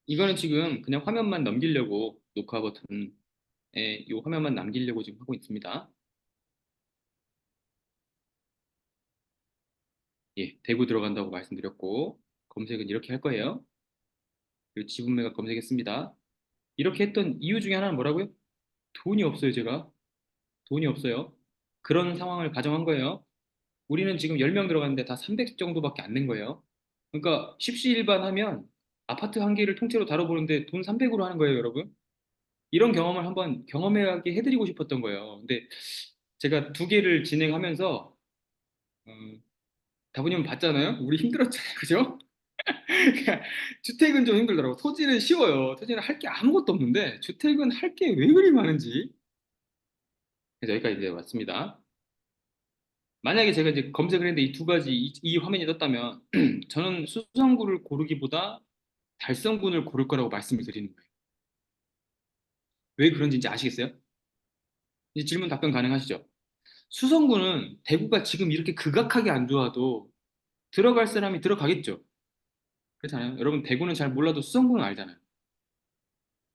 이거는 지금 그냥 화면만 넘기려고 녹화 버튼에 이 화면만 남기려고 지금 하고 있습니다. 예, 대구 들어간다고 말씀드렸고 검색은 이렇게 할 거예요. 그리고 지분매각 검색했습니다. 이렇게 했던 이유 중에 하나는 뭐라고요? 돈이 없어요, 제가. 돈이 없어요. 그런 상황을 가정한 거예요. 우리는 지금 10명 들어갔는데 다 300 정도밖에 안 낸 거예요. 그러니까 십시일반 하면 아파트 한 개를 통째로 다뤄보는데 돈 300으로 하는 거예요, 여러분. 이런 경험을 한번 경험하게 해드리고 싶었던 거예요. 근데 제가 두 개를 진행하면서 어, 다부님 봤잖아요. 우리 힘들었잖아요, 그죠? 그러니까 주택은 좀 힘들더라고. 토지는 쉬워요. 토지는 할 게 아무것도 없는데 주택은 할 게 왜 그리 많은지. 그래서 여기까지 이제 왔습니다. 만약에 제가 이제 검색을 했는데 이 두 가지 이 화면이 떴다면 저는 수성구를 고르기보다 달성군을 고를 거라고 말씀을 드리는 거예요. 왜 그런지 이제 아시겠어요? 이제 질문 답변 가능하시죠? 수성구는 대구가 지금 이렇게 극악하게 안 좋아도 들어갈 사람이 들어가겠죠. 그렇잖아요. 여러분 대구는 잘 몰라도 수성구는 알잖아요.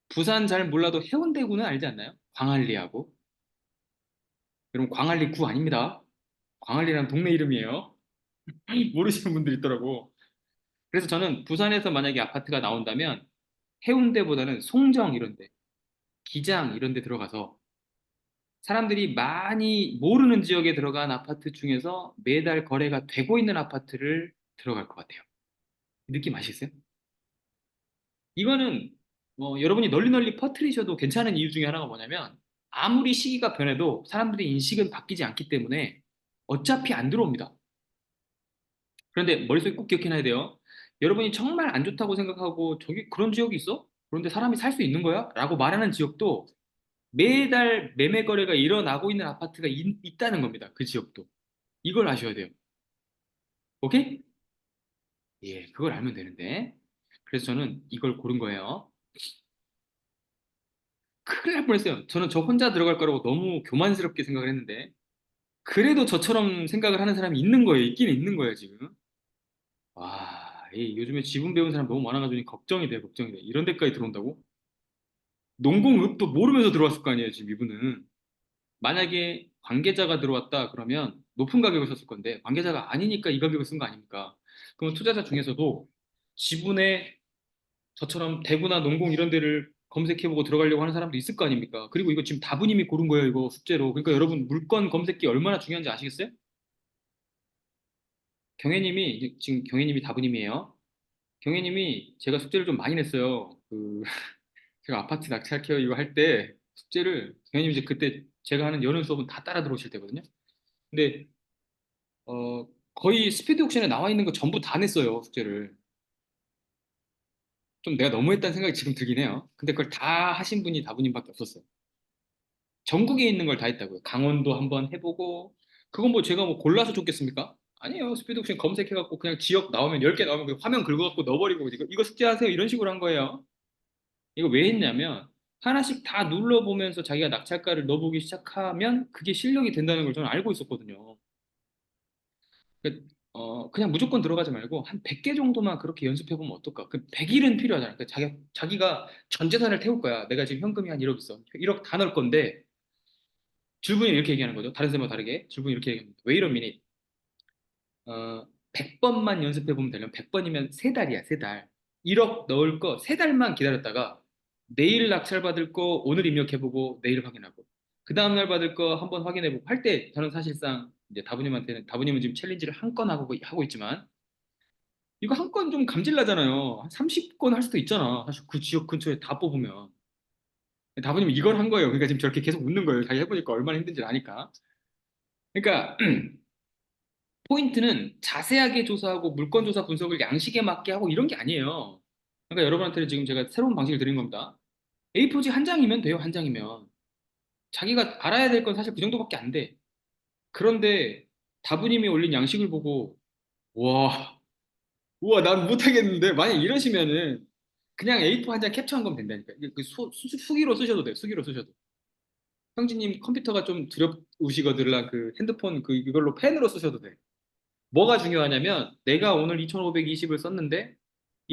부산 잘 몰라도 해운대구는 알지 않나요? 광안리하고. 여러분 광안리 구 아닙니다. 광안리라는 동네 이름이에요. 모르시는 분들 있더라고. 그래서 저는 부산에서 만약에 아파트가 나온다면 해운대보다는 송정 이런 데, 기장 이런 데 들어가서 사람들이 많이 모르는 지역에 들어간 아파트 중에서 매달 거래가 되고 있는 아파트를 들어갈 것 같아요. 느낌 아시겠어요? 이거는 여러분이 널리 널리 퍼뜨리셔도 괜찮은 이유 중에 하나가 뭐냐면 아무리 시기가 변해도 사람들의 인식은 바뀌지 않기 때문에 어차피 안 들어옵니다. 그런데 머릿속에 꼭 기억해놔야 돼요. 여러분이 정말 안 좋다고 생각하고 저기 그런 지역이 있어? 그런데 사람이 살 수 있는 거야? 라고 말하는 지역도 매달 매매 거래가 일어나고 있는 아파트가 있다는 겁니다. 그 지역도. 이걸 아셔야 돼요. 오케이? 예, 그걸 알면 되는데. 그래서 저는 이걸 고른 거예요. 큰일 날 뻔했어요. 저는 저 혼자 들어갈 거라고 너무 교만스럽게 생각을 했는데, 그래도 저처럼 생각을 하는 사람이 있는 거예요. 있긴 있는 거예요, 지금. 와, 요즘에 지분 배운 사람 너무 많아가지고 걱정이 돼, 걱정이 돼. 이런 데까지 들어온다고? 농공읍도 모르면서 들어왔을 거 아니에요, 지금 이분은. 만약에 관계자가 들어왔다 그러면 높은 가격을 썼을 건데, 관계자가 아니니까 이 가격을 쓴 거 아닙니까? 그러면 투자자 중에서도 지분에 저처럼 대구나 농공 이런 데를 검색해보고 들어가려고 하는 사람도 있을 거 아닙니까? 그리고 이거 지금 다부님이 고른 거예요, 이거 숙제로. 그러니까 여러분 물건 검색기 얼마나 중요한지 아시겠어요? 경혜님이 지금 경혜님이 다부님이에요. 경혜님이 제가 숙제를 좀 많이 냈어요. 제가 아파트 낙찰 케어 이거 할 때 숙제를 경혜님이 이제 그때 제가 하는 여는 수업은 다 따라 들어오실 때거든요. 근데 거의 스피드 옥션에 나와 있는 거 전부 다 냈어요, 숙제를. 좀 내가 너무했다는 생각이 지금 들긴 해요. 근데 그걸 다 하신 분이 다부님밖에 없었어요. 전국에 있는 걸 다 했다고요. 강원도 한번 해보고, 그건 뭐 제가 뭐 골라서 줬겠습니까? 아니에요. 스피드 옥션 검색해갖고 그냥 지역 나오면 10개 나오면 그 화면 긁어갖고 넣어버리고 이거 숙제하세요. 이런 식으로 한 거예요. 이거 왜 했냐면, 하나씩 다 눌러보면서 자기가 낙찰가를 넣어보기 시작하면 그게 실력이 된다는 걸 저는 알고 있었거든요. 그, 그냥 무조건 들어가지 말고 한 100개 정도만 그렇게 연습해보면 어떨까? 그 100일은 필요하잖아요. 그 자기가 전 재산을 태울 거야. 내가 지금 현금이 한 1억 있어. 1억 다 넣을 건데, 줄분이 이렇게 얘기하는 거죠. 다른 쌤과 다르게. 줄분이 이렇게 얘기합니다. Wait a minute. 100번만 연습해보면 되려면 100번이면 3달이야, 3달. 1억 넣을 거 3달만 기다렸다가 내일 낙찰 받을 거 오늘 입력해보고 내일 확인하고 그 다음날 받을 거 한번 확인해보고 할 때 저는 사실상 이제 다부님은 지금 챌린지를 한 건 하고 있지만 이거 한 건 좀 감질나잖아요. 한 30건 할 수도 있잖아. 사실 그 지역 근처에 다 뽑으면. 다부님은 이걸 한 거예요. 그러니까 지금 저렇게 계속 웃는 거예요. 자기 해보니까 얼마나 힘든지 아니까. 그러니까 포인트는 자세하게 조사하고 물건 조사 분석을 양식에 맞게 하고 이런 게 아니에요. 그러니까 여러분한테는 지금 제가 새로운 방식을 드린 겁니다. A4지 한 장이면 돼요, 한 장이면. 자기가 알아야 될 건 사실 그 정도밖에 안 돼. 그런데 다부님이 올린 양식을 보고, 와, 우와, 난 못하겠는데? 만약 이러시면은 그냥 A4 한 장 캡처한 거면 된다니까. 수기로 쓰셔도 돼요, 수기로 쓰셔도. 형진님 컴퓨터가 좀 두렵우시거들라 그 핸드폰 이걸로 펜으로 쓰셔도 돼. 뭐가 중요하냐면 내가 오늘 2520을 썼는데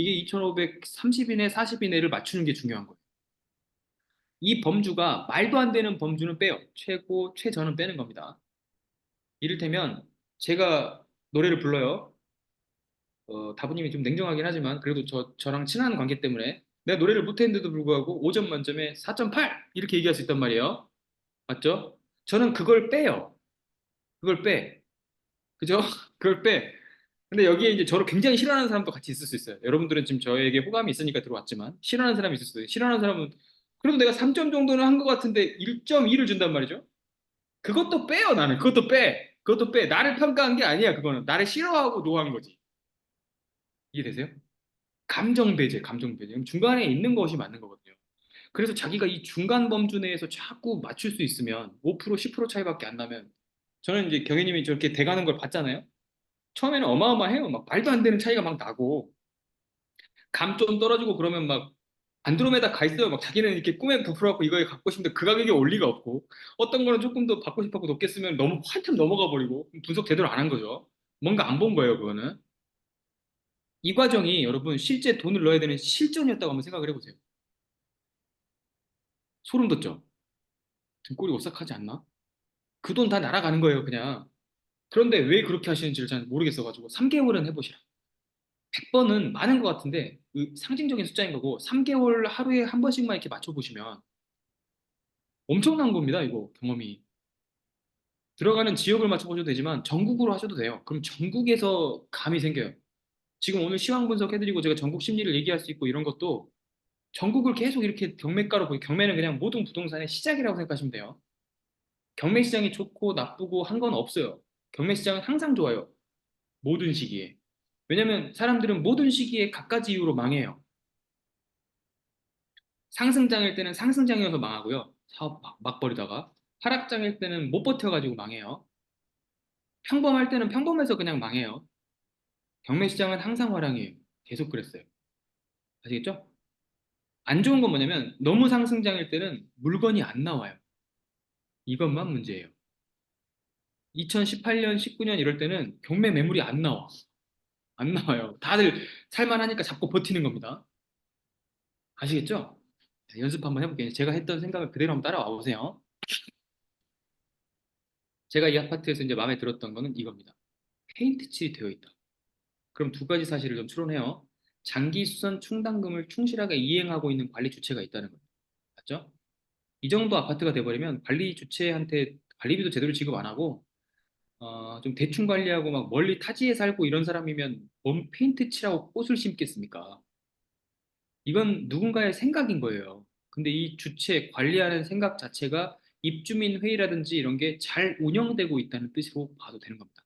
이게 2,530 이내, 40 이내를 맞추는 게 중요한 거예요. 이 범주가 말도 안 되는 범주는 빼요. 최고, 최저는 빼는 겁니다. 이를테면 제가 노래를 불러요. 다부님이 좀 냉정하긴 하지만 그래도 저랑 친한 관계 때문에 내가 노래를 못했는데도 불구하고 5점 만점에 4.8 이렇게 얘기할 수 있단 말이에요. 맞죠? 저는 그걸 빼요. 그걸 빼. 그죠? 그걸 빼. 근데 여기에 이제 저를 굉장히 싫어하는 사람도 같이 있을 수 있어요. 여러분들은 지금 저에게 호감이 있으니까 들어왔지만 싫어하는 사람이 있을 수 있어요. 싫어하는 사람은 그래도 내가 3점 정도는 한 것 같은데 1.2를 준단 말이죠. 그것도 빼요, 나는. 그것도 빼. 그것도 빼. 나를 평가한 게 아니야, 그거는. 나를 싫어하고 노한 거지. 이해되세요? 감정 배제, 감정 배제. 그럼 중간에 있는 것이 맞는 거거든요. 그래서 자기가 이 중간 범주 내에서 자꾸 맞출 수 있으면 5%, 10% 차이밖에 안 나면 저는 이제 경혜님이 저렇게 돼가는 걸 봤잖아요. 처음에는 어마어마해요. 막 말도 안 되는 차이가 막 나고 감 좀 떨어지고 그러면 막 안드로메다 가 있어요. 막 자기는 이렇게 꿈에 부풀어갖고 이거에 갖고 싶은데 그 가격이 올 리가 없고 어떤 거는 조금 더 받고 싶었고 높게 쓰면 너무 한참 넘어가 버리고 분석 제대로 안 한 거죠. 뭔가 안 본 거예요, 그거는. 이 과정이 여러분 실제 돈을 넣어야 되는 실전이었다고 한번 생각을 해보세요. 소름 돋죠? 등골이 오싹하지 않나? 그 돈 다 날아가는 거예요, 그냥. 그런데 왜 그렇게 하시는지를 잘 모르겠어가지고 3개월은 해보시라. 100번은 많은 것 같은데 그 상징적인 숫자인 거고 3개월 하루에 한 번씩만 이렇게 맞춰보시면 엄청난 겁니다, 이거 경험이. 들어가는 지역을 맞춰보셔도 되지만 전국으로 하셔도 돼요. 그럼 전국에서 감이 생겨요. 지금 오늘 시황 분석해드리고 제가 전국 심리를 얘기할 수 있고 이런 것도 전국을 계속 이렇게 경매가로 보기, 경매는 그냥 모든 부동산의 시작이라고 생각하시면 돼요. 경매 시장이 좋고 나쁘고 한 건 없어요. 경매 시장은 항상 좋아요. 모든 시기에. 왜냐면 사람들은 모든 시기에 갖가지 이유로 망해요. 상승장일 때는 상승장이어서 망하고요. 사업 막 벌이다가. 하락장일 때는 못 버텨가지고 망해요. 평범할 때는 평범해서 그냥 망해요. 경매 시장은 항상 화랑이에요. 계속 그랬어요. 아시겠죠? 안 좋은 건 뭐냐면 너무 상승장일 때는 물건이 안 나와요. 이것만 문제예요. 2018년, 19년 이럴 때는 경매 매물이 안 나와. 안 나와요. 다들 살만하니까 잡고 버티는 겁니다. 아시겠죠? 자, 연습 한번 해볼게요. 제가 했던 생각을 그대로 한번 따라와 보세요. 제가 이 아파트에서 이제 마음에 들었던 거는 이겁니다. 페인트 칠이 되어 있다. 그럼 두 가지 사실을 좀 추론해요. 장기 수선 충당금을 충실하게 이행하고 있는 관리 주체가 있다는 거예요. 맞죠? 이 정도 아파트가 돼버리면 관리 주체한테 관리비도 제대로 지급 안 하고 좀 대충 관리하고 막 멀리 타지에 살고 이런 사람이면 뭔 페인트 칠하고 꽃을 심겠습니까? 이건 누군가의 생각인 거예요. 근데 이 주체 관리하는 생각 자체가 입주민 회의라든지 이런 게 잘 운영되고 있다는 뜻으로 봐도 되는 겁니다.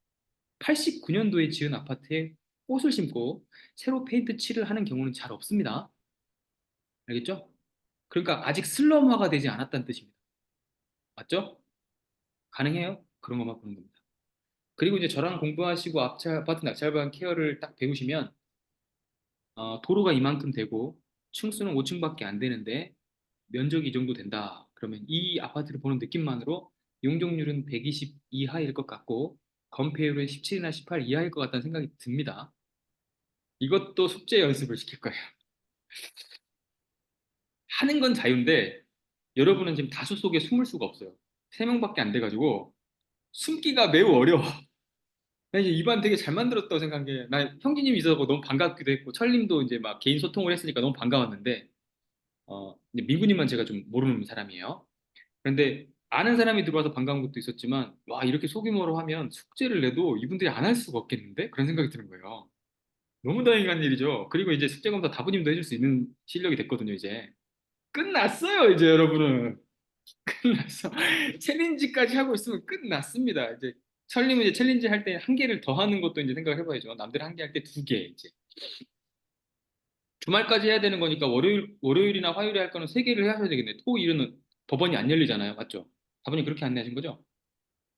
89년도에 지은 아파트에 꽃을 심고 새로 페인트 칠을 하는 경우는 잘 없습니다. 알겠죠? 그러니까 아직 슬럼화가 되지 않았다는 뜻입니다. 맞죠? 가능해요? 그런 것만 보는 겁니다. 그리고 이제 저랑 공부하시고 아파트 낙찰반 케어를 딱 배우시면 도로가 이만큼 되고 층수는 5층밖에 안 되는데 면적이 이 정도 된다. 그러면 이 아파트를 보는 느낌만으로 용적률은 120 이하일 것 같고 건폐율은 17이나 18 이하일 것 같다는 생각이 듭니다. 이것도 숙제 연습을 시킬 거예요. 하는 건 자유인데 여러분은 지금 다수 속에 숨을 수가 없어요. 3명밖에 안 돼가지고 숨기가 매우 어려워. 나 이제 입안 되게 잘 만들었다고 생각한 게, 나 형제님이 있어서 너무 반갑기도 했고, 철님도 이제 막 개인 소통을 했으니까 너무 반가웠는데, 이제 민구님만 제가 좀 모르는 사람이에요. 그런데 아는 사람이 들어와서 반가운 것도 있었지만, 와, 이렇게 소규모로 하면 숙제를 내도 이분들이 안 할 수가 없겠는데? 그런 생각이 드는 거예요. 너무 다행한 일이죠. 그리고 이제 숙제검사 다부님도 해줄 수 있는 실력이 됐거든요, 이제. 끝났어요, 이제 여러분은. 끝났어. 챌린지까지 하고 있으면 끝났습니다. 이제 철님은 이제 챌린지 할 때 한 개를 더 하는 것도 이제 생각을 해봐야죠. 남들 한 개 할 때 두 개 이제. 주말까지 해야 되는 거니까 월요일이나 화요일에 할 거는 세 개를 하셔야 되겠네. 토, 일은 법원이 안 열리잖아요. 맞죠? 법원이 그렇게 안내하신 거죠?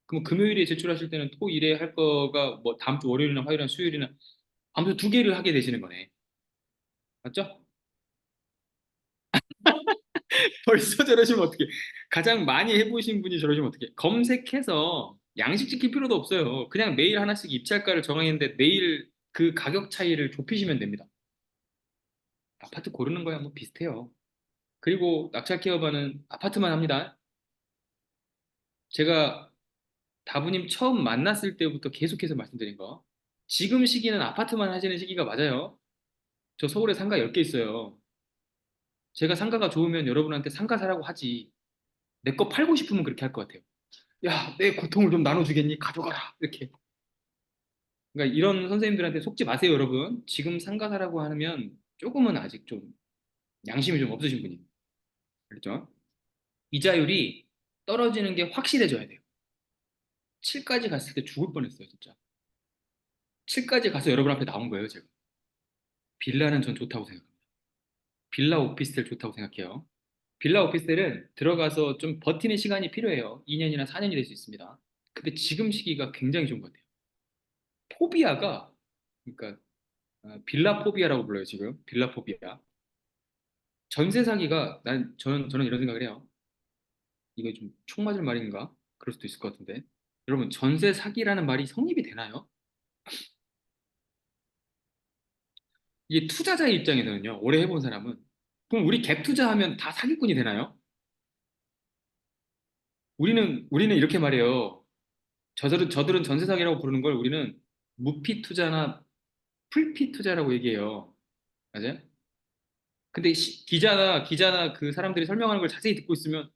그럼 금요일에 제출하실 때는 토, 일에 할 거가 뭐 다음 주 월요일이나 화요일이나 수요일이나 아무튼 두 개를 하게 되시는 거네. 맞죠? 벌써 저러시면 어떻게? 가장 많이 해보신 분이 저러시면 어떻게? 검색해서 양식 지킬 필요도 없어요. 그냥 매일 하나씩 입찰가를 정했는데 매일 그 가격 차이를 좁히시면 됩니다. 아파트 고르는 거야 뭐 비슷해요. 그리고 낙찰 케어반은 아파트만 합니다. 제가 다부님 처음 만났을 때부터 계속해서 말씀드린 거. 지금 시기는 아파트만 하시는 시기가 맞아요. 저 서울에 상가 10개 있어요. 제가 상가가 좋으면 여러분한테 상가 사라고 하지. 내 거 팔고 싶으면 그렇게 할 것 같아요. 야, 내 고통을 좀 나눠주겠니? 가져가라. 이렇게. 그러니까 이런 선생님들한테 속지 마세요, 여러분. 지금 상가 사라고 하면 조금은 아직 좀 양심이 좀 없으신 분이에요. 그렇죠? 이자율이 떨어지는 게 확실해져야 돼요. 7까지 갔을 때 죽을 뻔했어요, 진짜. 7까지 가서 여러분 앞에 나온 거예요, 제가. 빌라는 전 좋다고 생각합니다. 빌라 오피스텔 좋다고 생각해요. 빌라 오피스텔은 들어가서 좀 버티는 시간이 필요해요. 2년이나 4년이 될 수 있습니다. 근데 지금 시기가 굉장히 좋은 것 같아요. 포비아가, 그러니까 빌라 포비아라고 불러요, 지금. 빌라 포비아. 전세 사기가, 저는 이런 생각을 해요. 이거 좀 총 맞을 말인가? 그럴 수도 있을 것 같은데. 여러분, 전세 사기라는 말이 성립이 되나요? 이게 투자자의 입장에서는요, 오래 해본 사람은, 그럼 우리 갭 투자하면 다 사기꾼이 되나요? 우리는 이렇게 말해요. 저들은 전세 사기라고 부르는 걸 우리는 무피 투자나 풀피 투자라고 얘기해요. 맞아요? 근데 기자나 그 사람들이 설명하는 걸 자세히 듣고 있으면,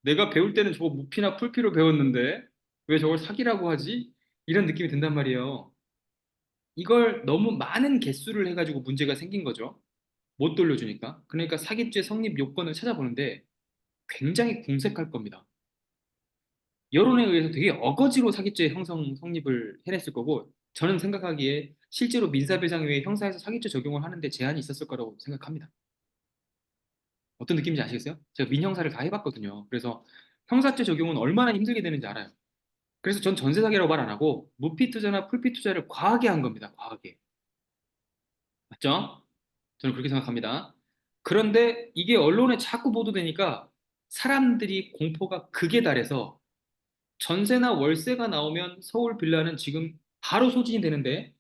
내가 배울 때는 저거 무피나 풀피로 배웠는데 왜 저걸 사기라고 하지? 이런 느낌이 든단 말이에요. 이걸 너무 많은 개수를 해가지고 문제가 생긴 거죠. 못 돌려주니까. 그러니까 사기죄 성립 요건을 찾아보는데 굉장히 궁색할 겁니다. 여론에 의해서 되게 어거지로 사기죄 형성 성립을 해냈을 거고, 저는 생각하기에 실제로 민사배상 외에 형사에서 사기죄 적용을 하는데 제한이 있었을 거라고 생각합니다. 어떤 느낌인지 아시겠어요? 제가 민형사를 다 해봤거든요. 그래서 형사죄 적용은 얼마나 힘들게 되는지 알아요. 그래서 전 전세 사기라고 말 안 하고 무피 투자나 풀피 투자를 과하게 한 겁니다. 과하게. 맞죠? 저는 그렇게 생각합니다. 그런데 이게 언론에 자꾸 보도되니까 사람들이 공포가 극에 달해서 전세나 월세가 나오면 서울 빌라는 지금 바로 소진이 되는데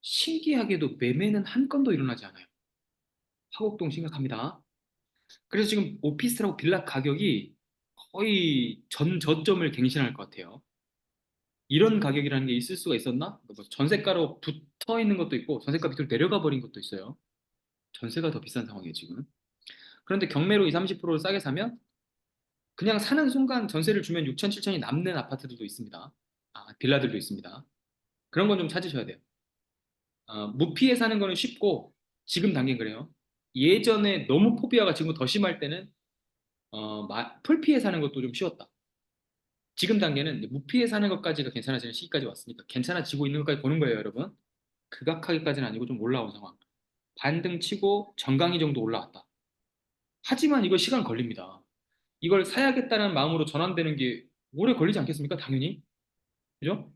신기하게도 매매는 한 건도 일어나지 않아요. 화곡동 심각합니다. 그래서 지금 오피스텔하고 빌라 가격이 거의 전 저점을 갱신할 것 같아요. 이런 가격이라는 게 있을 수가 있었나? 그러니까 뭐 전세가로 붙어 있는 것도 있고 전세가 밑으로 내려가 버린 것도 있어요. 전세가 더 비싼 상황이에요, 지금. 그런데 경매로 2, 30%를 싸게 사면 그냥 사는 순간 전세를 주면 6천, 7천이 남는 아파트들도 있습니다. 빌라들도 있습니다. 그런 건 좀 찾으셔야 돼요. 무피해 사는 거는 쉽고 지금 단계는 그래요. 예전에 너무 포비아가 지금 더 심할 때는 풀피해 사는 것도 좀 쉬웠다. 지금 단계는 무피해 사는 것까지가 괜찮아지는 시기까지 왔으니까 괜찮아지고 있는 것까지 보는 거예요, 여러분. 극악하기까지는 아니고 좀 올라온 상황. 반등 치고 정강이 정도 올라왔다. 하지만 이거 시간 걸립니다. 이걸 사야겠다는 마음으로 전환되는 게 오래 걸리지 않겠습니까? 당연히. 그죠?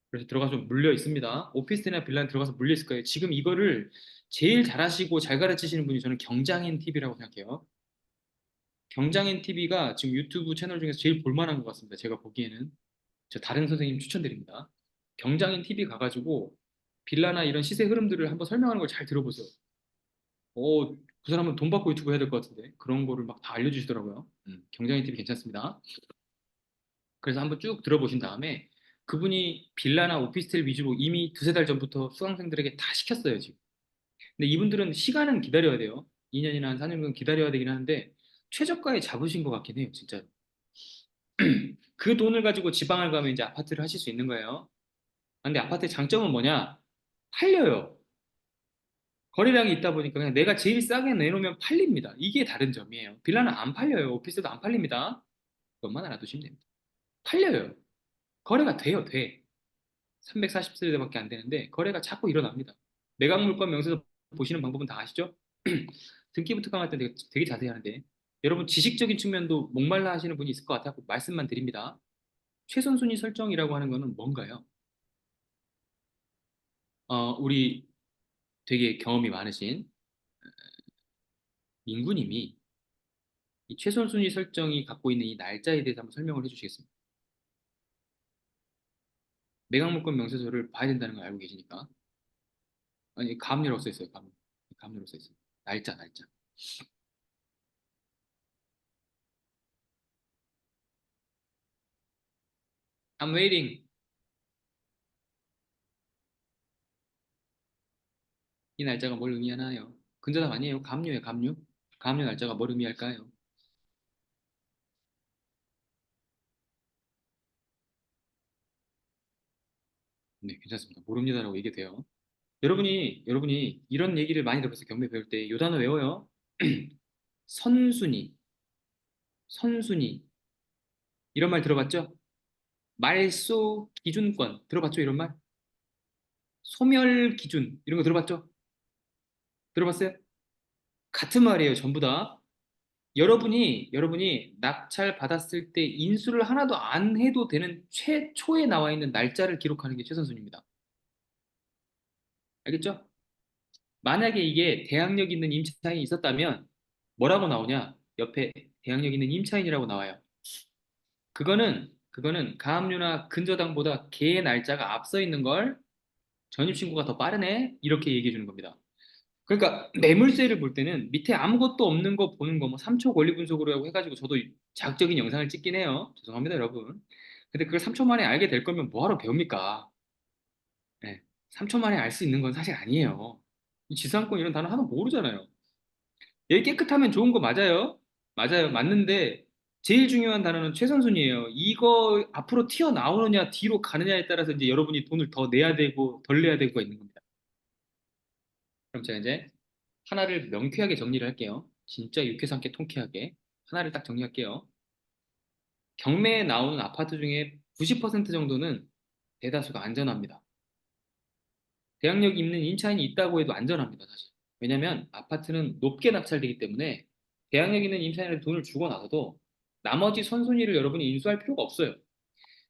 그래서 들어가서 좀 물려 있습니다. 오피스텔이나 빌라에 들어가서 물려 있을 거예요. 지금 이거를 제일 잘하시고 잘 가르치시는 분이 저는 경장인 TV라고 생각해요. 경장인 TV가 지금 유튜브 채널 중에서 제일 볼만한 것 같습니다. 제가 보기에는. 저 다른 선생님 추천드립니다. 경장인 TV 가가지고 빌라나 이런 시세 흐름들을 한번 설명하는 걸 잘 들어보세요. 그 사람은 돈 받고 유튜브 해야 될 것 같은데 그런 거를 막 다 알려주시더라고요. 경장인 TV 괜찮습니다. 그래서 한번 쭉 들어보신 다음에 그분이 빌라나 오피스텔 위주로 이미 두세 달 전부터 수강생들에게 다 시켰어요, 지금. 근데 이분들은 시간은 기다려야 돼요. 2년이나 한 4년은 기다려야 되긴 하는데 최저가에 잡으신 것 같긴 해요, 진짜. 그 돈을 가지고 지방을 가면 이제 아파트를 하실 수 있는 거예요. 근데 아파트의 장점은 뭐냐? 팔려요. 거래량이 있다 보니까 그냥 내가 제일 싸게 내놓으면 팔립니다. 이게 다른 점이에요. 빌라는 안 팔려요. 오피스도 안 팔립니다. 그것만 알아두시면 됩니다. 팔려요. 거래가 돼요, 돼. 340세대밖에 안 되는데 거래가 자꾸 일어납니다. 매각물건 명세서 보시는 방법은 다 아시죠? 등기부터 강할 때 되게 자세히 하는데 여러분 지식적인 측면도 목말라 하시는 분이 있을 것 같아요. 말씀만 드립니다. 최선순위 설정이라고 하는 거는 뭔가요? 우리 되게 경험이 많으신 민구님이 이 최선순위 설정이 갖고 있는 이 날짜에 대해서 한번 설명을 해주시겠습니다. 매각물건 명세서를 봐야 된다는 걸 알고 계시니까. 아니, 가압류라고 써 있어요. 가압류. 가압류라고 써 있어요. 날짜, 날짜. I'm waiting. 이 날짜가 뭘 의미하나요? 근저당 아니에요. 갑류에 갑류. 갑류 날짜가 뭘 의미할까요? 네, 괜찮습니다. 모릅니다라고 얘기해도 돼요. 여러분이 이런 얘기를 많이 들어서 경매 배울 때 요 단어 외워요. 선순위, 선순위. 이런 말 들어봤죠? 말소 기준권. 들어봤죠? 이런 말? 소멸 기준. 이런 거 들어봤죠? 들어봤어요? 같은 말이에요, 전부 다. 여러분이 낙찰 받았을 때 인수를 하나도 안 해도 되는 최초에 나와 있는 날짜를 기록하는 게 최선순위입니다. 알겠죠? 만약에 이게 대항력 있는 임차인이 있었다면 뭐라고 나오냐? 옆에 대항력 있는 임차인이라고 나와요. 그거는 가압류나 근저당보다 개의 날짜가 앞서 있는 걸 전입신고가 더 빠르네? 이렇게 얘기해 주는 겁니다. 그러니까 매물세를 볼 때는 밑에 아무것도 없는 거 보는 거 뭐 3초 권리 분석으로 하고 해가지고 저도 자극적인 영상을 찍긴 해요. 죄송합니다, 여러분. 근데 그걸 3초 만에 알게 될 거면 뭐하러 배웁니까? 네. 3초 만에 알 수 있는 건 사실 아니에요. 이 지상권 이런 단어 하나 모르잖아요. 얘 깨끗하면 좋은 거 맞아요. 맞아요. 맞는데 제일 중요한 단어는 최선순위예요. 이거 앞으로 튀어나오느냐 뒤로 가느냐에 따라서 이제 여러분이 돈을 더 내야 되고 덜 내야 되고가 있는 겁니다. 그럼 제가 이제 하나를 명쾌하게 정리를 할게요. 진짜 유쾌상쾌 통쾌하게 하나를 딱 정리할게요. 경매에 나오는 아파트 중에 90% 정도는 대다수가 안전합니다. 대항력 있는 임차인이 있다고 해도 안전합니다, 사실. 왜냐면 아파트는 높게 낙찰되기 때문에 대항력 있는 임차인한테 돈을 주고 나서도 나머지 선순위를 여러분이 인수할 필요가 없어요.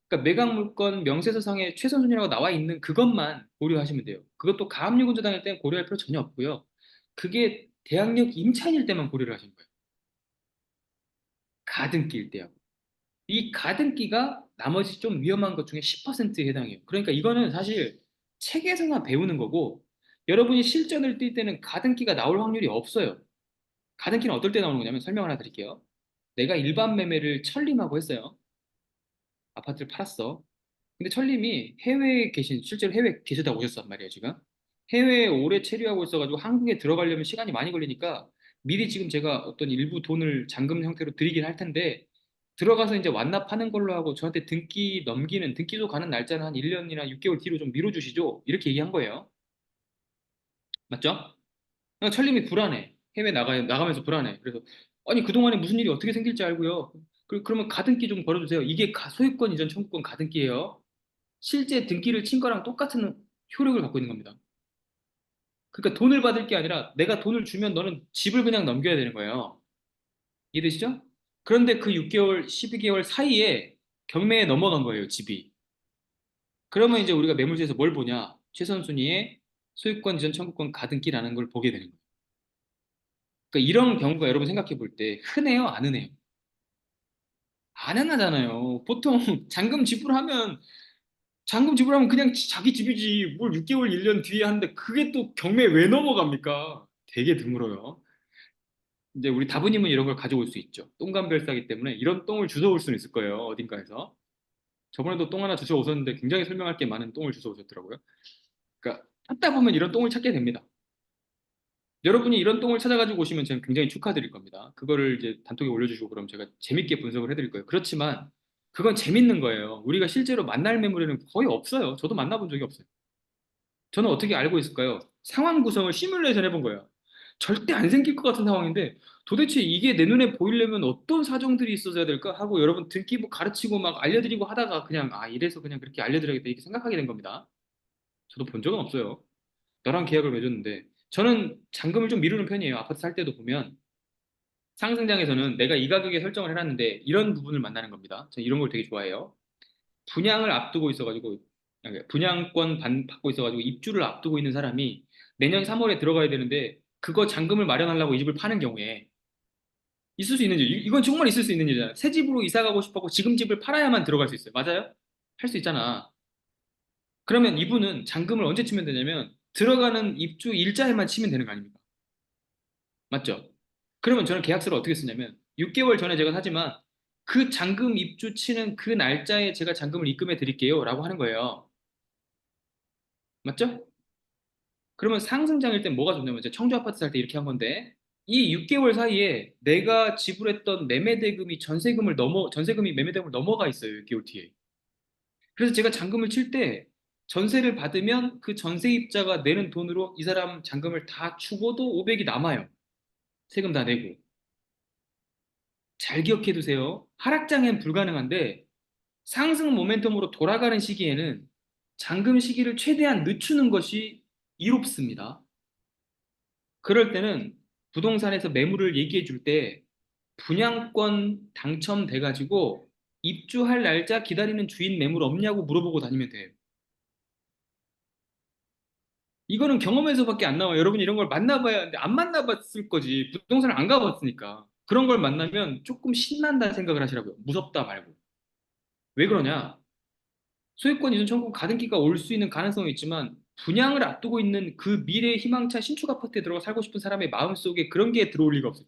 그러니까 매각 물건 명세서상에 최선순위라고 나와 있는 그것만 고려하시면 돼요. 그것도 가압류 근저당일 때는 고려할 필요 전혀 없고요. 그게 대항력 임차인일 때만 고려를 하시는 거예요. 가등기일 때요. 이 가등기가 나머지 좀 위험한 것 중에 10%에 해당해요. 그러니까 이거는 사실 책에서나 배우는 거고 여러분이 실전을 뛸 때는 가등기가 나올 확률이 없어요. 가등기는 어떨 때 나오는 거냐면 설명 하나 드릴게요. 내가 일반 매매를 천림하고 했어요. 아파트를 팔았어. 근데 천림이 해외에 계신 실제로 해외에 계시다 오셨단 말이에요, 지금. 해외에 오래 체류하고 있어가지고 한국에 들어가려면 시간이 많이 걸리니까 미리 지금 제가 어떤 일부 돈을 잔금 형태로 드리긴 할 텐데 들어가서 이제 완납하는 걸로 하고 저한테 등기소 가는 날짜는 한 1년이나 6개월 뒤로 좀 미뤄주시죠. 이렇게 얘기한 거예요. 맞죠? 그러니까 천림이 불안해. 해외 나가면서 불안해. 그래서 아니 그동안에 무슨 일이 어떻게 생길지 알고요. 그러면 가등기 좀 걸어주세요. 이게 소유권 이전 청구권 가등기예요. 실제 등기를 친 거랑 똑같은 효력을 갖고 있는 겁니다. 그러니까 돈을 받을 게 아니라 내가 돈을 주면 너는 집을 그냥 넘겨야 되는 거예요. 이해되시죠? 그런데 그 6개월, 12개월 사이에 경매에 넘어간 거예요, 집이. 그러면 이제 우리가 매물세에서 뭘 보냐? 최선순위의 소유권 이전 청구권 가등기라는 걸 보게 되는 거예요. 그러니까 이런 경우가 여러분 생각해 볼 때 흔해요, 안 흔해요? 안 흔하잖아요. 보통 잔금 지불하면 그냥 자기 집이지. 뭘 6개월, 1년 뒤에 하는데 그게 또 경매에 왜 넘어갑니까? 되게 드물어요. 이제 우리 다부님은 이런 걸 가져올 수 있죠. 똥감별사기 때문에 이런 똥을 주워올 수는 있을 거예요. 어딘가에서. 저번에도 똥 하나 주워 오셨는데 굉장히 설명할 게 많은 똥을 주워 오셨더라고요. 그러니까 찾다 보면 이런 똥을 찾게 됩니다. 여러분이 이런 똥을 찾아가지고 오시면 저는 굉장히 축하드릴 겁니다. 그거를 이제 단톡에 올려주시고 그럼 제가 재밌게 분석을 해드릴 거예요. 그렇지만 그건 재밌는 거예요. 우리가 실제로 만날 매물에는 거의 없어요. 저도 만나본 적이 없어요. 저는 어떻게 알고 있을까요? 상황 구성을 시뮬레이션 해본 거예요. 절대 안 생길 것 같은 상황인데 도대체 이게 내 눈에 보이려면 어떤 사정들이 있어야 될까 하고 여러분 등기부 가르치고 막 알려드리고 하다가 그냥 이래서 그냥 그렇게 알려드려야겠다 이렇게 생각하게 된 겁니다. 저도 본 적은 없어요. 너랑 계약을 맺었는데 저는 잔금을 좀 미루는 편이에요. 아파트 살 때도 보면 상승장에서는 내가 이 가격에 설정을 해놨는데 이런 부분을 만나는 겁니다. 저는 이런 걸 되게 좋아해요. 분양을 앞두고 있어가지고 아니, 분양권 받고 있어가지고 입주를 앞두고 있는 사람이 내년 3월에 들어가야 되는데 그거 잔금을 마련하려고 이 집을 파는 경우에 있을 수 있는 일. 이건 정말 있을 수 있는 일이잖아요. 새 집으로 이사 가고 싶어고 지금 집을 팔아야만 들어갈 수 있어요. 맞아요? 할 수 있잖아. 그러면 이분은 잔금을 언제 치면 되냐면 들어가는 입주 일자에만 치면 되는 거 아닙니까? 맞죠? 그러면 저는 계약서를 어떻게 쓰냐면 6개월 전에 제가 사지만 그 잔금 입주 치는 그 날짜에 제가 잔금을 입금해 드릴게요 라고 하는 거예요. 맞죠? 그러면 상승장일 땐 뭐가 좋냐면 이제 청주 아파트 살 때 이렇게 한 건데 이 6개월 사이에 내가 지불했던 매매 대금이 전세금이 매매 대금을 넘어가 있어요. 6개월 뒤에. 그래서 제가 잔금을 칠 때 전세를 받으면 그 전세입자가 내는 돈으로 이 사람 잔금을 다 주고도 500이 남아요. 세금 다 내고. 잘 기억해 두세요. 하락장엔 불가능한데 상승 모멘텀으로 돌아가는 시기에는 잔금 시기를 최대한 늦추는 것이 이롭습니다. 그럴 때는 부동산에서 매물을 얘기해 줄 때 분양권 당첨돼 가지고 입주할 날짜 기다리는 주인 매물 없냐고 물어보고 다니면 돼요. 이거는 경험에서밖에 안 나와요. 여러분 이런 걸 만나봐야 하는데 안 만나봤을 거지. 부동산을 안 가봤으니까. 그런 걸 만나면 조금 신난다 생각을 하시라고요. 무섭다 말고. 왜 그러냐? 소유권 이전 청구 가등기가 올 수 있는 가능성이 있지만 분양을 앞두고 있는 그 미래 희망찬 신축 아파트에 들어가 살고 싶은 사람의 마음속에 그런 게 들어올 리가 없어요.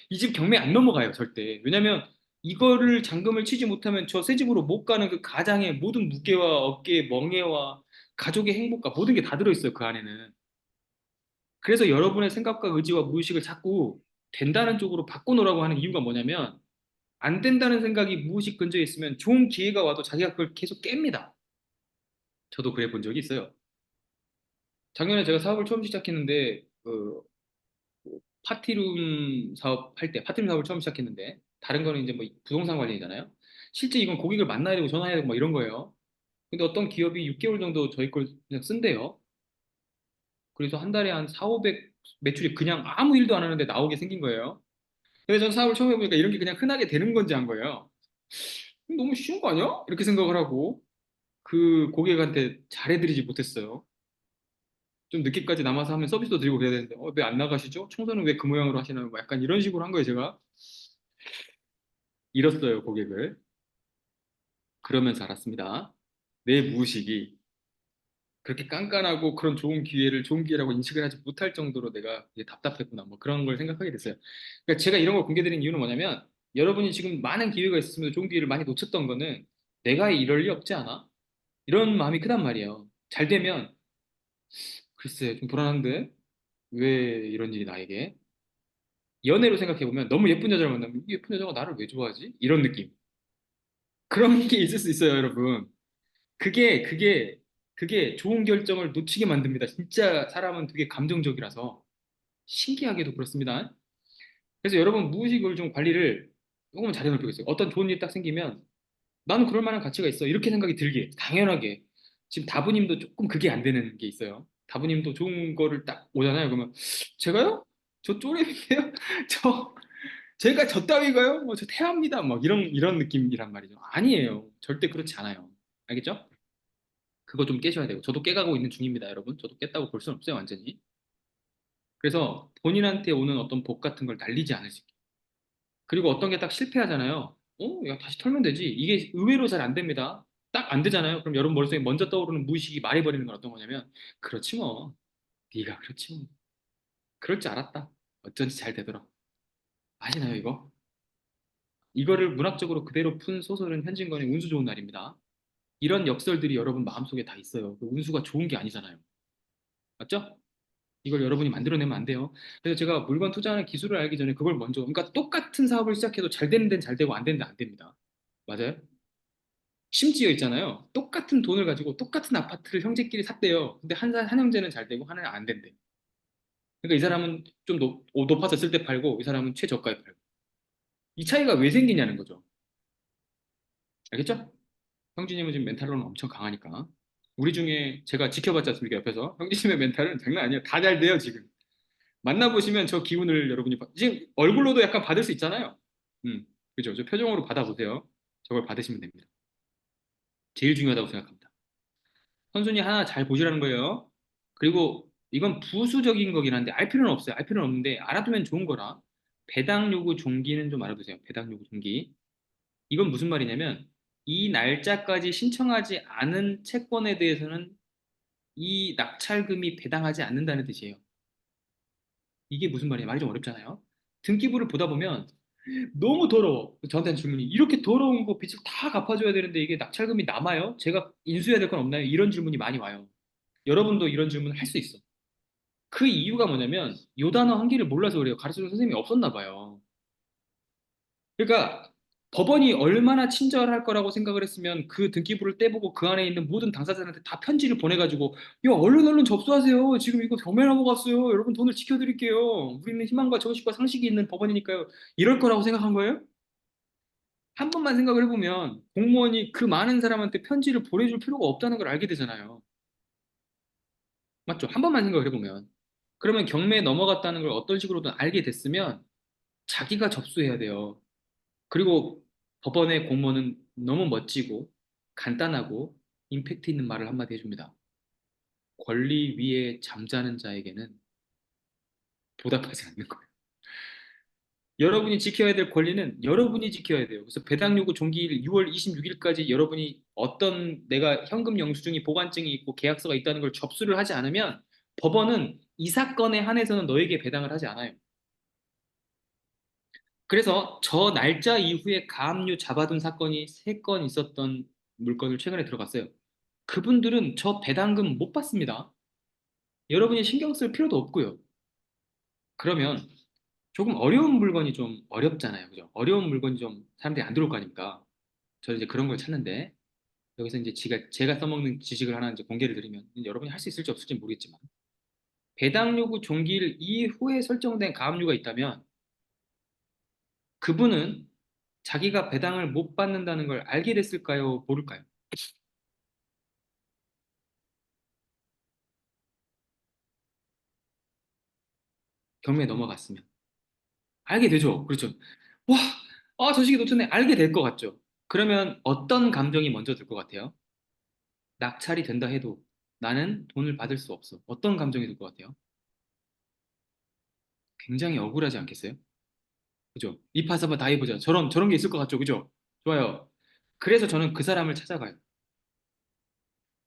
이 집 경매 안 넘어가요, 절대. 왜냐면 이거를 잔금을 치지 못하면 저 새 집으로 못 가는 그 가장의 모든 무게와 어깨의 멍해와 가족의 행복과 모든 게 다 들어있어요, 그 안에는. 그래서 여러분의 생각과 의지와 무의식을 자꾸 된다는 쪽으로 바꿔놓으라고 하는 이유가 뭐냐면 안 된다는 생각이 무의식 근처에 있으면 좋은 기회가 와도 자기가 그걸 계속 깹니다. 저도 그래 본 적이 있어요. 작년에 제가 사업을 처음 시작했는데 파티룸 사업 할 때 파티룸 사업을 처음 시작했는데 다른 거는 이제 뭐 부동산 관리잖아요. 실제 이건 고객을 만나야 되고 전화해야 되고 막 이런 거예요. 근데 어떤 기업이 6개월 정도 저희 걸 그냥 쓴대요. 그래서 한 달에 한 4, 500 매출이 그냥 아무 일도 안 하는데 나오게 생긴 거예요. 근데 전 사업을 처음 해보니까 이런 게 그냥 흔하게 되는 건지 한 거예요. 너무 쉬운 거 아니야? 이렇게 생각을 하고 그 고객한테 잘해드리지 못했어요. 좀 늦게까지 남아서 하면 서비스도 드리고 그래야 되는데 왜 안 나가시죠? 청소는 왜 그 모양으로 하시나요? 뭐 약간 이런 식으로 한 거예요, 제가. 잃었어요, 고객을. 그러면서 알았습니다. 내 무의식이 그렇게 깐깐하고 그런 좋은 기회라고 인식을 하지 못할 정도로 내가 이게 답답했구나. 뭐 그런 걸 생각하게 됐어요. 그러니까 제가 이런 걸 공개드린 이유는 뭐냐면 여러분이 지금 많은 기회가 있었으면서 좋은 기회를 많이 놓쳤던 거는 내가 이럴 리 없지 않아? 이런 마음이 크단 말이에요. 잘 되면 글쎄 좀 불안한데 왜 이런 일이 나에게? 연애로 생각해보면 너무 예쁜 여자를 만나면 이 예쁜 여자가 나를 왜 좋아하지? 이런 느낌. 그런 게 있을 수 있어요, 여러분. 그게, 그게, 그게 좋은 결정을 놓치게 만듭니다. 진짜 사람은 되게 감정적이라서. 신기하게도 그렇습니다. 그래서 여러분, 무의식을 좀 관리를 조금은 잘해놓을 필요가 있어요. 어떤 좋은 일이 딱 생기면 나는 그럴 만한 가치가 있어. 이렇게 생각이 들게. 당연하게. 지금 다부님도 조금 그게 안 되는 게 있어요. 다부님도 좋은 거를 딱 오잖아요. 그러면 제가요? 저 쪼렙인데요? 저 제가 저 따위가요? 저 태합니다. 막 이런 느낌이란 말이죠. 아니에요. 절대 그렇지 않아요. 알겠죠? 그거 좀 깨셔야 되고. 저도 깨가고 있는 중입니다, 여러분. 저도 깼다고 볼 수는 없어요, 완전히. 그래서 본인한테 오는 어떤 복 같은 걸 날리지 않을 수 있게. 그리고 어떤 게 딱 실패하잖아요. 야, 다시 털면 되지. 이게 의외로 잘 안 됩니다. 딱 안 되잖아요. 그럼 여러분 머릿속에 먼저 떠오르는 무의식이 말해버리는 건 어떤 거냐면, 그렇지 뭐. 네가 그렇지 뭐. 그럴 줄 알았다. 어쩐지 잘 되더라. 아시나요, 이거? 이거를 문학적으로 그대로 푼 소설은 현진건의 운수 좋은 날입니다. 이런 역설들이 여러분 마음속에 다 있어요. 그 운수가 좋은 게 아니잖아요. 맞죠? 이걸 여러분이 만들어내면 안 돼요. 그래서 제가 물건 투자하는 기술을 알기 전에 그걸 먼저, 그러니까 똑같은 사업을 시작해도 잘 되는 데는 잘 되고 안 되는 데는 안 됩니다. 맞아요? 심지어 있잖아요. 똑같은 돈을 가지고 똑같은 아파트를 형제끼리 샀대요. 근데 한 형제는 잘 되고 하나는 안 된대. 그러니까 이 사람은 좀 높아서 쓸 때 팔고 이 사람은 최저가에 팔고. 이 차이가 왜 생기냐는 거죠. 알겠죠? 형진님은 지금 멘탈로는 엄청 강하니까. 우리 중에 제가 지켜봤지 않습니까, 옆에서. 형진님의 멘탈은 장난 아니에요. 다 잘 돼요, 지금. 만나보시면 저 기운을 여러분이, 지금 얼굴로도 약간 받을 수 있잖아요. 그죠? 저 표정으로 받아보세요. 저걸 받으시면 됩니다. 제일 중요하다고 생각합니다. 선순위 하나 잘 보시라는 거예요. 그리고 이건 부수적인 거긴 한데, 알 필요는 없어요. 알 필요는 없는데, 알아두면 좋은 거라. 배당 요구 종기는 좀 알아두세요. 배당 요구 종기. 이건 무슨 말이냐면, 이 날짜까지 신청하지 않은 채권에 대해서는 이 낙찰금이 배당하지 않는다는 뜻이에요. 이게 무슨 말이야? 말이 좀 어렵잖아요. 등기부를 보다 보면 너무 더러워. 저한테는 질문이 이렇게 더러운 거 빚을 다 갚아줘야 되는데 이게 낙찰금이 남아요? 제가 인수해야 될 건 없나요? 이런 질문이 많이 와요. 여러분도 이런 질문을 할 수 있어. 그 이유가 뭐냐면 요 단어 한 개를 몰라서 그래요. 가르쳐준 선생님이 없었나 봐요. 그러니까 법원이 얼마나 친절할 거라고 생각을 했으면 그 등기부를 떼보고 그 안에 있는 모든 당사자들한테 다 편지를 보내가지고 야 얼른 얼른 접수하세요. 지금 이거 경매 넘어갔어요. 여러분 돈을 지켜드릴게요. 우리는 희망과 정식과 상식이 있는 법원이니까요. 이럴 거라고 생각한 거예요? 한 번만 생각을 해보면 공무원이 그 많은 사람한테 편지를 보내줄 필요가 없다는 걸 알게 되잖아요. 맞죠? 한 번만 생각을 해보면. 그러면 경매에 넘어갔다는 걸 어떤 식으로든 알게 됐으면 자기가 접수해야 돼요. 그리고 법원의 공무원은 너무 멋지고 간단하고 임팩트 있는 말을 한마디 해줍니다. 권리 위에 잠자는 자에게는 보답하지 않는 거예요. 여러분이 지켜야 될 권리는 여러분이 지켜야 돼요. 그래서 배당 요구 종기일 6월 26일까지 여러분이 어떤 내가 현금 영수증이 보관증이 있고 계약서가 있다는 걸 접수를 하지 않으면 법원은 이 사건에 한해서는 너에게 배당을 하지 않아요. 그래서 저 날짜 이후에 가압류 잡아둔 사건이 3건 있었던 물건을 최근에 들어갔어요. 그분들은 저 배당금 못 받습니다. 여러분이 신경 쓸 필요도 없고요. 그러면 조금 어려운 물건이 좀 어렵잖아요. 그죠? 어려운 물건이 좀 사람들이 안 들어올 거 아닙니까? 저는 이제 그런 걸 찾는데 여기서 이제 제가 써먹는 지식을 하나 이제 공개를 드리면 여러분이 할 수 있을지 없을지 모르겠지만 배당 요구 종기일 이후에 설정된 가압류가 있다면 그분은 자기가 배당을 못 받는다는 걸 알게 됐을까요? 모를까요? 경매에 넘어갔으면. 알게 되죠. 그렇죠. 와, 저 시기 놓쳤네. 알게 될 것 같죠. 그러면 어떤 감정이 먼저 들 것 같아요? 낙찰이 된다 해도 나는 돈을 받을 수 없어. 어떤 감정이 들 것 같아요? 굉장히 억울하지 않겠어요? 그죠? 이파사바 다 해보자. 저런 게 있을 것 같죠? 그죠? 좋아요. 그래서 저는 그 사람을 찾아가요.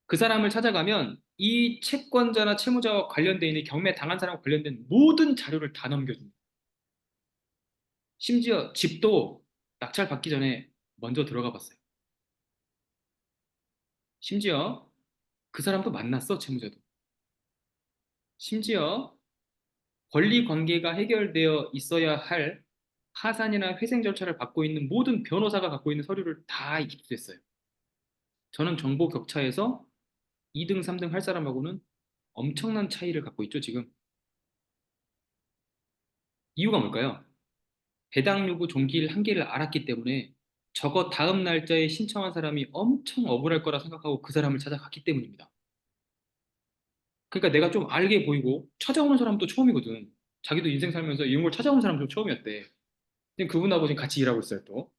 그 사람을 찾아가면 이 채권자나 채무자와 관련돼 있는 경매 당한 사람과 관련된 모든 자료를 다 넘겨줍니다. 심지어 집도 낙찰 받기 전에 먼저 들어가 봤어요. 심지어 그 사람도 만났어, 채무자도. 심지어 권리 관계가 해결되어 있어야 할 파산이나 회생 절차를 받고 있는 모든 변호사가 갖고 있는 서류를 다 입수했어요. 저는 정보 격차에서 2등, 3등 할 사람하고는 엄청난 차이를 갖고 있죠, 지금. 이유가 뭘까요? 배당 요구 종기일 한계를 알았기 때문에 저거 다음 날짜에 신청한 사람이 엄청 억울할 거라 생각하고 그 사람을 찾아갔기 때문입니다. 그러니까 내가 좀 알게 보이고 찾아오는 사람도 처음이거든. 자기도 인생 살면서 이런 걸 찾아오는 사람도 처음이었대. 근데 그분하고 지금 같이 일하고 있어요, 또.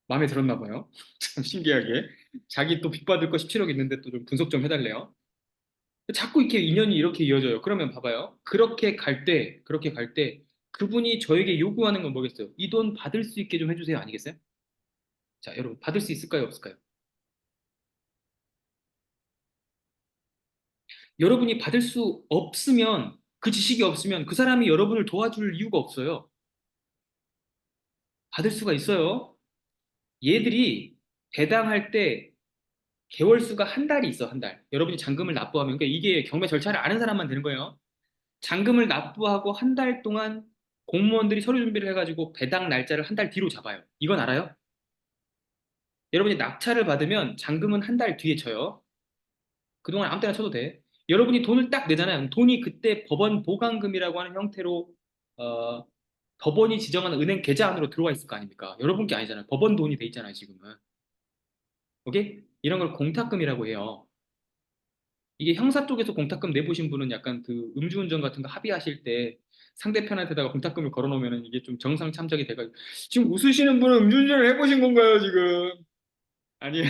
마음에 들었나 봐요. 참 신기하게. 자기 또 빚받을 거 17억 있는데 또 좀 분석 좀 해달래요. 자꾸 이렇게 인연이 이렇게 이어져요. 그러면 봐봐요. 그렇게 갈 때, 그분이 저에게 요구하는 건 뭐겠어요? 이 돈 받을 수 있게 좀 해주세요. 아니겠어요? 자, 여러분, 받을 수 있을까요? 없을까요? 여러분이 받을 수 없으면, 그 지식이 없으면 그 사람이 여러분을 도와줄 이유가 없어요. 받을 수가 있어요. 얘들이 배당할 때 개월 수가 한 달이 있어, 한 달. 여러분이 잔금을 납부하면, 그러니까 이게 경매 절차를 아는 사람만 되는 거예요. 잔금을 납부하고 한 달 동안 공무원들이 서류 준비를 해가지고 배당 날짜를 한 달 뒤로 잡아요. 이건 알아요? 여러분이 낙찰을 받으면 잔금은 한 달 뒤에 쳐요. 그동안 아무 때나 쳐도 돼. 여러분이 돈을 딱 내잖아요. 돈이 그때 법원 보강금이라고 하는 형태로 어, 법원이 지정하는 은행 계좌 안으로 들어와 있을 거 아닙니까? 여러분 게 아니잖아요. 법원 돈이 돼 있잖아요, 지금은. 오케이? 이런 걸 공탁금이라고 해요. 이게 형사 쪽에서 공탁금 내보신 분은 약간 그 음주운전 같은 거 합의하실 때 상대편한테다가 공탁금을 걸어놓으면 이게 좀 정상 참작이 돼가지고 지금 웃으시는 분은 음주운전을 해보신 건가요, 지금? 아니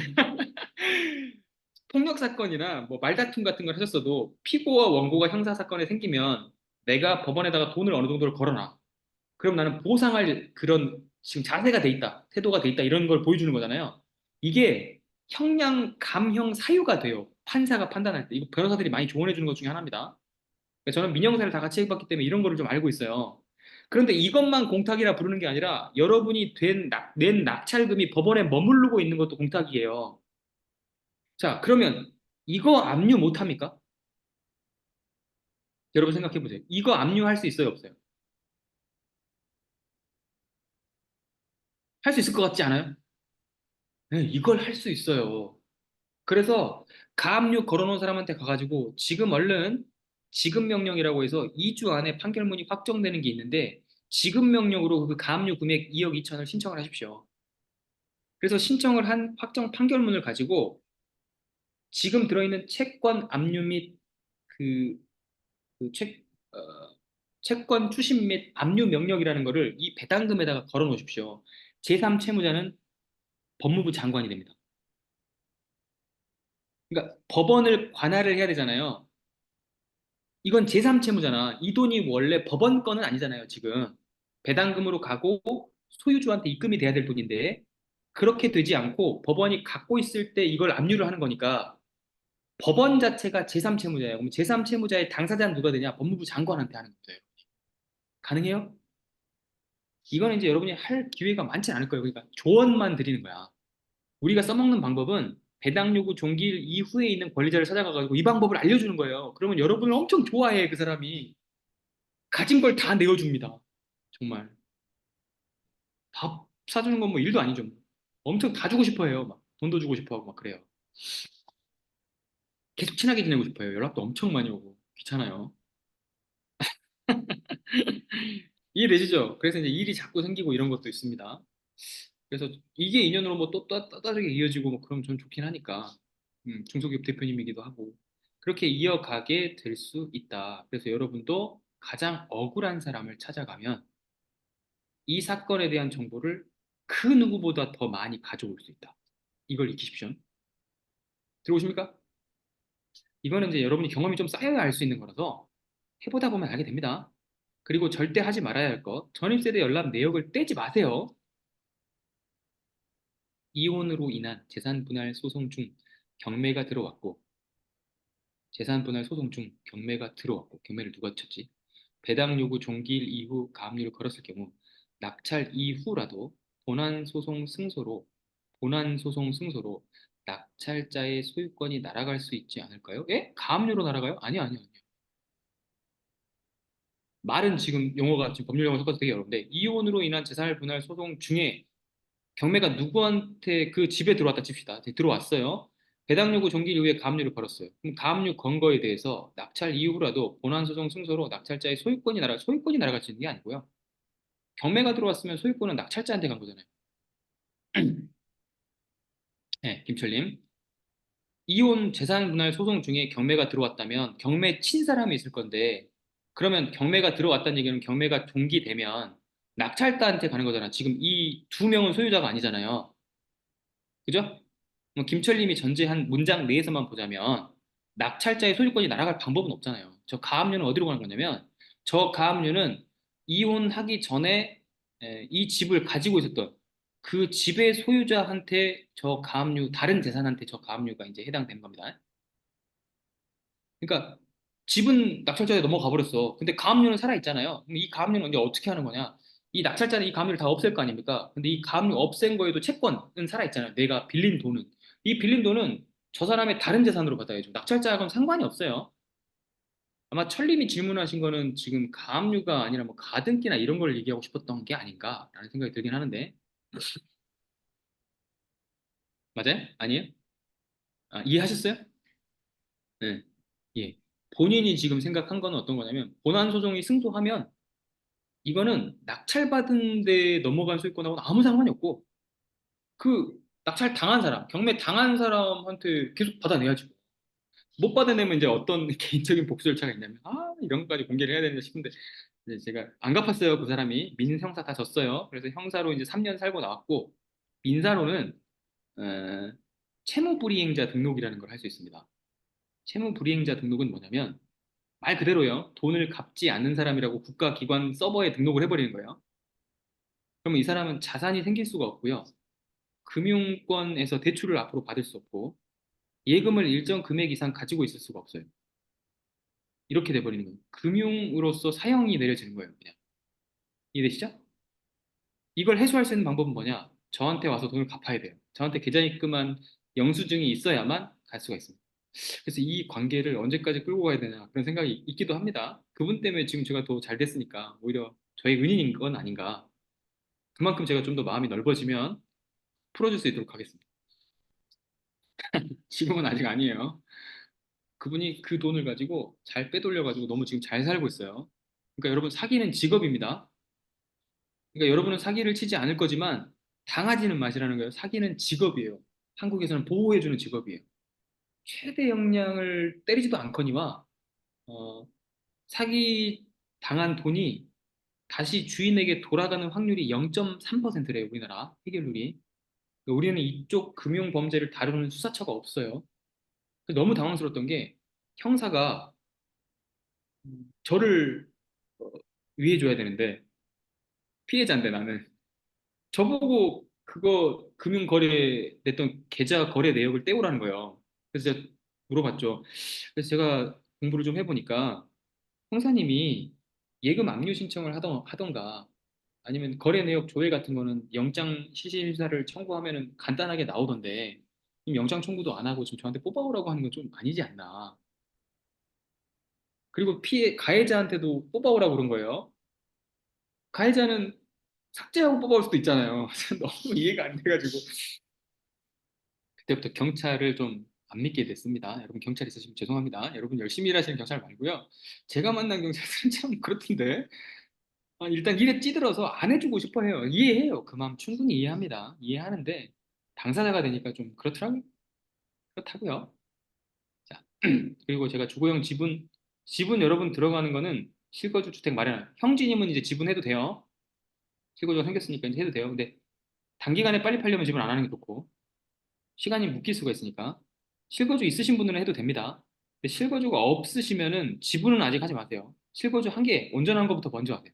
폭력 사건이나 뭐 말다툼 같은 걸 하셨어도 피고와 원고가 형사 사건에 생기면 내가 법원에다가 돈을 어느 정도를 걸어놔. 그럼 나는 보상할 그런 지금 자세가 돼 있다, 태도가 돼 있다 이런 걸 보여주는 거잖아요. 이게 형량, 감형, 사유가 돼요. 판사가 판단할 때. 이거 변호사들이 많이 조언해 주는 것 중에 하나입니다. 그러니까 저는 민영사를 다 같이 해봤기 때문에 이런 거를 좀 알고 있어요. 그런데 이것만 공탁이라 부르는 게 아니라 여러분이 낸 낙찰금이 법원에 머무르고 있는 것도 공탁이에요. 자, 그러면 이거 압류 못 합니까? 여러분 생각해 보세요. 이거 압류할 수 있어요, 없어요? 할 수 있을 것 같지 않아요? 네, 이걸 할 수 있어요. 그래서 가압류 걸어놓은 사람한테 가가지고 지금 얼른 지급 명령이라고 해서 2주 안에 판결문이 확정되는 게 있는데 지급 명령으로 그 가압류 금액 2억 2천을 신청을 하십시오. 그래서 신청을 한 확정 판결문을 가지고 지금 들어있는 채권 압류 및 그, 그 채권 추심 및 압류 명령이라는 거를 이 배당금에다가 걸어 놓으십시오. 제3 채무자는 법무부 장관이 됩니다. 그러니까 법원을 관할을 해야 되잖아요. 이건 제3 채무잖아. 이 돈이 원래 법원 거는 아니잖아요, 지금. 배당금으로 가고 소유주한테 입금이 돼야 될 돈인데 그렇게 되지 않고 법원이 갖고 있을 때 이걸 압류를 하는 거니까 법원 자체가 제3 채무자예요. 그럼 제3 채무자의 당사자는 누가 되냐? 법무부 장관한테 하는 거예요. 가능해요? 이거는 이제 여러분이 할 기회가 많지 않을 거예요. 그러니까 조언만 드리는 거야. 우리가 써먹는 방법은 배당 요구 종기일 이후에 있는 권리자를 찾아가가지고 이 방법을 알려주는 거예요. 그러면 여러분을 엄청 좋아해, 그 사람이. 가진 걸 다 내어줍니다. 정말. 밥 사주는 건 뭐 일도 아니죠. 뭐. 엄청 다 주고 싶어 해요. 막 돈도 주고 싶어 하고 막 그래요. 계속 친하게 지내고 싶어 해요. 연락도 엄청 많이 오고. 귀찮아요. 이해되시죠? 그래서 이제 일이 자꾸 생기고 이런 것도 있습니다. 그래서 이게 인연으로 뭐 또 따르게 이어지고 뭐 그럼 전 좋긴 하니까. 중소기업 대표님이기도 하고. 그렇게 이어가게 될 수 있다. 그래서 여러분도 가장 억울한 사람을 찾아가면 이 사건에 대한 정보를 그 누구보다 더 많이 가져올 수 있다. 이걸 익히십시오. 들어오십니까? 이거는 이제 여러분이 경험이 좀 쌓여야 알 수 있는 거라서 해보다 보면 알게 됩니다. 그리고 절대 하지 말아야 할 것. 전입세대 열람 내역을 떼지 마세요. 이혼으로 인한 재산 분할 소송 중 경매가 들어왔고, 재산 분할 소송 중 경매가 들어왔고, 경매를 누가 쳤지? 배당 요구 종기일 이후 가압류를 걸었을 경우, 낙찰 이후라도 본안 소송 승소로 낙찰자의 소유권이 날아갈 수 있지 않을까요? 예? 가압류로 날아가요? 아니요, 아니요, 아니요. 말은 지금 용어가 지금 법률 용어 섞어서 되게 어려운데 이혼으로 인한 재산을 분할 소송 중에 경매가 누구한테 그 집에 들어왔다 칩시다. 들어왔어요. 배당 요구 종기 이후에 가압류를 걸었어요. 그럼 가압류 건 거에 대해서 낙찰 이후라도 본안 소송 승소로 낙찰자의 소유권이 날아갈 수 있는 게 아니고요. 경매가 들어왔으면 소유권은 낙찰자한테 간 거잖아요. 네, 김철님. 이혼 재산 분할 소송 중에 경매가 들어왔다면 경매 친 사람이 있을 건데 그러면 경매가 들어왔다는 얘기는 경매가 종기되면 낙찰자한테 가는 거잖아. 지금 이 두 명은 소유자가 아니잖아요. 그죠? 뭐 김철님이 전제한 문장 내에서만 보자면 낙찰자의 소유권이 날아갈 방법은 없잖아요. 저 가압류는 어디로 가는 거냐면 저 가압류는 이혼하기 전에 이 집을 가지고 있었던 그 집의 소유자한테 저 가압류 다른 재산한테 저 가압류가 이제 해당되는 겁니다. 그러니까 집은 낙찰자에 넘어가 버렸어. 근데 가압류는 살아 있잖아요. 그럼 이 가압류는 이제 어떻게 하는 거냐? 이 낙찰자는 이 가압류를 다 없앨 거 아닙니까? 근데 이 가압류 없앤 거에도 채권은 살아 있잖아요. 내가 빌린 돈은. 이 빌린 돈은 저 사람의 다른 재산으로 받아야죠. 낙찰자하고는 상관이 없어요. 아마 철님이 질문하신 거는 지금 가압류가 아니라 뭐 가등기나 이런 걸 얘기하고 싶었던 게 아닌가라는 생각이 들긴 하는데 맞아요? 아니에요? 아, 이해하셨어요? 네. 예. 본인이 지금 생각한 거는 어떤 거냐면 본안 소송이 승소하면 이거는 낙찰받은 데 넘어간 소유권하고는 아무 상관이 없고 그 낙찰 당한 사람, 경매 당한 사람한테 계속 받아내야지. 못 받아내면 이제 어떤 개인적인 복수 절차가 있냐면 아 이런 것까지 공개를 해야 되는데 싶은데 이제 제가 안 갚았어요. 그 사람이 민형사 다 졌어요. 그래서 형사로 이제 3년 살고 나왔고 민사로는 어, 채무불이행자 등록이라는 걸 할 수 있습니다. 채무불이행자 등록은 뭐냐면 말 그대로요. 돈을 갚지 않는 사람이라고 국가기관 서버에 등록을 해버리는 거예요. 그러면 이 사람은 자산이 생길 수가 없고요. 금융권에서 대출을 앞으로 받을 수 없고 예금을 일정 금액 이상 가지고 있을 수가 없어요. 이렇게 돼버리는 거예요. 금융으로서 사형이 내려지는 거예요. 그냥. 이해되시죠? 이걸 해소할 수 있는 방법은 뭐냐? 저한테 와서 돈을 갚아야 돼요. 저한테 계좌 입금한 영수증이 있어야만 갈 수가 있습니다. 그래서 이 관계를 언제까지 끌고 가야 되나 그런 생각이 있기도 합니다. 그분 때문에 지금 제가 더 잘 됐으니까 오히려 저의 은인인 건 아닌가. 그만큼 제가 좀 더 마음이 넓어지면 풀어줄 수 있도록 하겠습니다. 지금은 아직 아니에요. 그분이 그 돈을 가지고 잘 빼돌려가지고 너무 지금 잘 살고 있어요. 그러니까 여러분 사기는 직업입니다. 그러니까 여러분은 사기를 치지 않을 거지만 당하지는 마시라는 거예요. 사기는 직업이에요. 한국에서는 보호해주는 직업이에요. 최대 역량을 때리지도 않거니와 어, 사기 당한 돈이 다시 주인에게 돌아가는 확률이 0.3%래요, 우리나라 해결률이. 그러니까 우리는 이쪽 금융 범죄를 다루는 수사처가 없어요. 너무 당황스러웠던 게 형사가 저를 어, 위해줘야 되는데 피해자인데 나는 저보고 그거 금융거래 냈던 계좌 거래 내역을 떼오라는 거예요. 그래서 제가 물어봤죠. 그래서 제가 공부를 좀 해보니까 형사님이 예금 압류 신청을 하던가 아니면 거래 내역 조회 같은 거는 영장 실질심사를 청구하면은 간단하게 나오던데 지금 영장 청구도 안 하고 지금 저한테 뽑아오라고 하는 건 좀 아니지 않나. 그리고 가해자한테도 뽑아오라고 그런 거예요. 가해자는 삭제하고 뽑아올 수도 있잖아요. 너무 이해가 안 돼가지고 그때부터 경찰을 좀 안 믿게 됐습니다. 여러분 경찰 있으시면 죄송합니다. 여러분 열심히 일하시는 경찰 말고요. 제가 만난 경찰들은 참 그렇던데 일단 일에 찌들어서 안 해주고 싶어 해요. 이해해요. 그 마음 충분히 이해합니다. 이해하는데 당사자가 되니까 좀 그렇다고요. 자, 그리고 제가 주거용 지분 여러분 들어가는 거는 실거주 주택 마련. 형제님은 이제 지분해도 돼요. 실거주가 생겼으니까 이제 해도 돼요. 근데 단기간에 빨리 팔려면 지분 안 하는 게 좋고 시간이 묶일 수가 있으니까 실거주 있으신 분들은 해도 됩니다. 근데 실거주가 없으시면은 지분은 아직 하지 마세요. 실거주 한 개 온전한 것부터 먼저 하세요.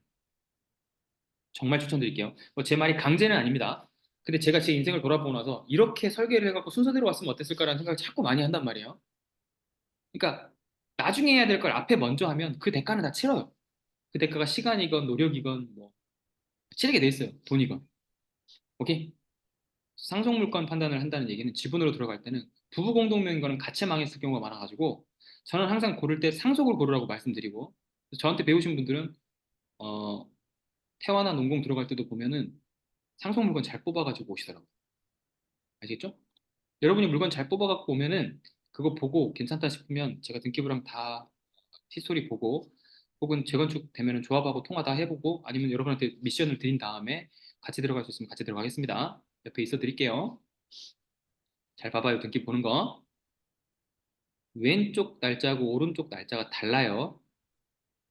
정말 추천드릴게요. 제 말이 강제는 아닙니다. 근데 제가 제 인생을 돌아보고 나서 이렇게 설계를 해갖고 순서대로 왔으면 어땠을까라는 생각을 자꾸 많이 한단 말이에요. 그러니까 나중에 해야 될 걸 앞에 먼저 하면 그 대가는 다 치러요. 그 대가가 시간이건 노력이건 뭐 치르게 돼 있어요. 돈이건. 오케이? 상속물권 판단을 한다는 얘기는 지분으로 들어갈 때는 부부 공동명인 거는 같이 망했을 경우가 많아가지고 저는 항상 고를 때 상속을 고르라고 말씀드리고 저한테 배우신 분들은 어, 태화나 농공 들어갈 때도 보면은 상속물권 잘 뽑아가지고 오시더라고요. 아시겠죠? 여러분이 물건 잘 뽑아갖고 오면은 그거 보고 괜찮다 싶으면 제가 등기부랑 다 히스토리 보고 혹은 재건축 되면은 조합하고 통화 다 해보고 아니면 여러분한테 미션을 드린 다음에 같이 들어갈 수 있으면 같이 들어가겠습니다. 옆에 있어 드릴게요. 잘 봐봐요. 등기 보는 거. 왼쪽 날짜하고 오른쪽 날짜가 달라요.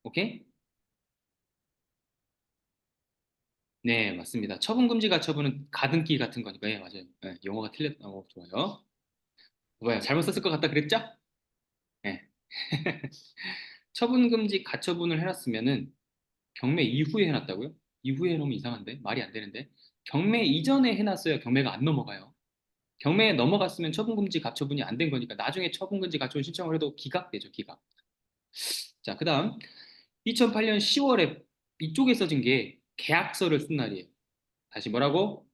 오케이? 네, 맞습니다. 처분금지 가처분은 가등기 같은 거니까, 예, 맞아요. 예, 용어가 틀렸다고 좋아요. 뭐야, 잘못 썼을 것 같다 그랬죠? 예. 처분금지 가처분을 해놨으면은 경매 이후에 해놨다고요? 이후에 해놓으면 이상한데? 말이 안 되는데? 경매 이전에 해놨어야 경매가 안 넘어가요. 경매에 넘어갔으면 처분금지 가처분이 안 된 거니까 나중에 처분금지 가처분 신청을 해도 기각되죠, 기각. 자, 그 다음 2008년 10월에 이쪽에 써진 게 계약서를 쓴 날이에요. 다시 뭐라고?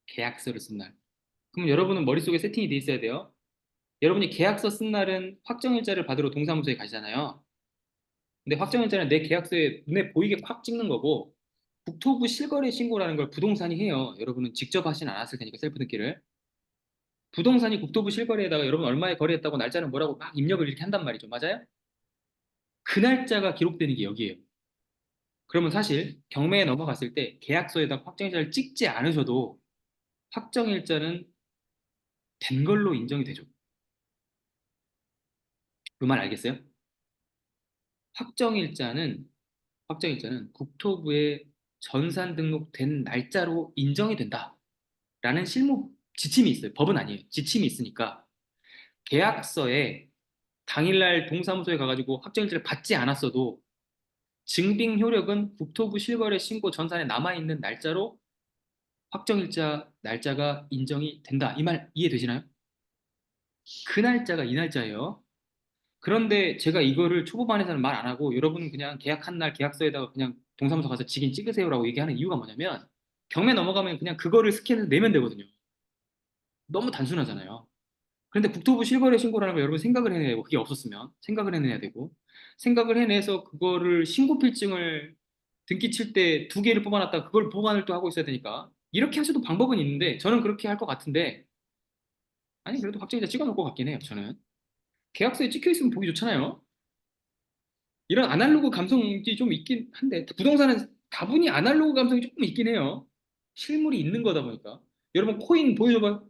계약서를 쓴 날. 그럼 여러분은 머릿속에 세팅이 돼 있어야 돼요. 여러분이 계약서 쓴 날은 확정일자를 받으러 동사무소에 가시잖아요. 근데 확정일자는 내 계약서에 눈에 보이게 콱 찍는 거고 국토부 실거래 신고라는 걸 부동산이 해요. 여러분은 직접 하진 않았을 테니까 셀프 등기를. 부동산이 국토부 실거래에다가 여러분 얼마에 거래했다고 날짜는 뭐라고 막 입력을 이렇게 한단 말이죠. 맞아요? 그 날짜가 기록되는 게 여기예요. 그러면 사실 경매에 넘어갔을 때 계약서에다 확정일자를 찍지 않으셔도 확정일자는 된 걸로 인정이 되죠. 그 말 알겠어요? 확정일자는 확정일자는 국토부에 전산 등록된 날짜로 인정이 된다라는 실무 지침이 있어요. 법은 아니에요. 지침이 있으니까 계약서에 당일날 동사무소에 가가지고 확정일자를 받지 않았어도 증빙 효력은 국토부 실거래 신고 전산에 남아있는 날짜로 확정일자 날짜가 인정이 된다. 이 말 이해되시나요? 그 날짜가 이 날짜예요. 그런데 제가 이거를 초보반에서는 말 안 하고 여러분은 그냥 계약한 날 계약서에다가 그냥 동사무소 가서 직인 찍으세요라고 얘기하는 이유가 뭐냐면 경매 넘어가면 그냥 그거를 스캔해서 내면 되거든요. 너무 단순하잖아요. 그런데 국토부 실거래 신고라는 거 여러분 생각을 해내야 되고 그게 없었으면 생각을 해내야 되고 생각을 해내서 그거를 신고 필증을 등기 칠 때 두 개를 뽑아놨다가 그걸 보관을 또 하고 있어야 되니까 이렇게 하셔도 방법은 있는데 저는 그렇게 할 것 같은데 아니 그래도 확정일자 찍어놓을 것 같긴 해요 저는. 계약서에 찍혀 있으면 보기 좋잖아요. 이런 아날로그 감성이 좀 있긴 한데 부동산은 다분히 아날로그 감성이 조금 있긴 해요. 실물이 있는 거다 보니까. 여러분 코인 보여줘봐요.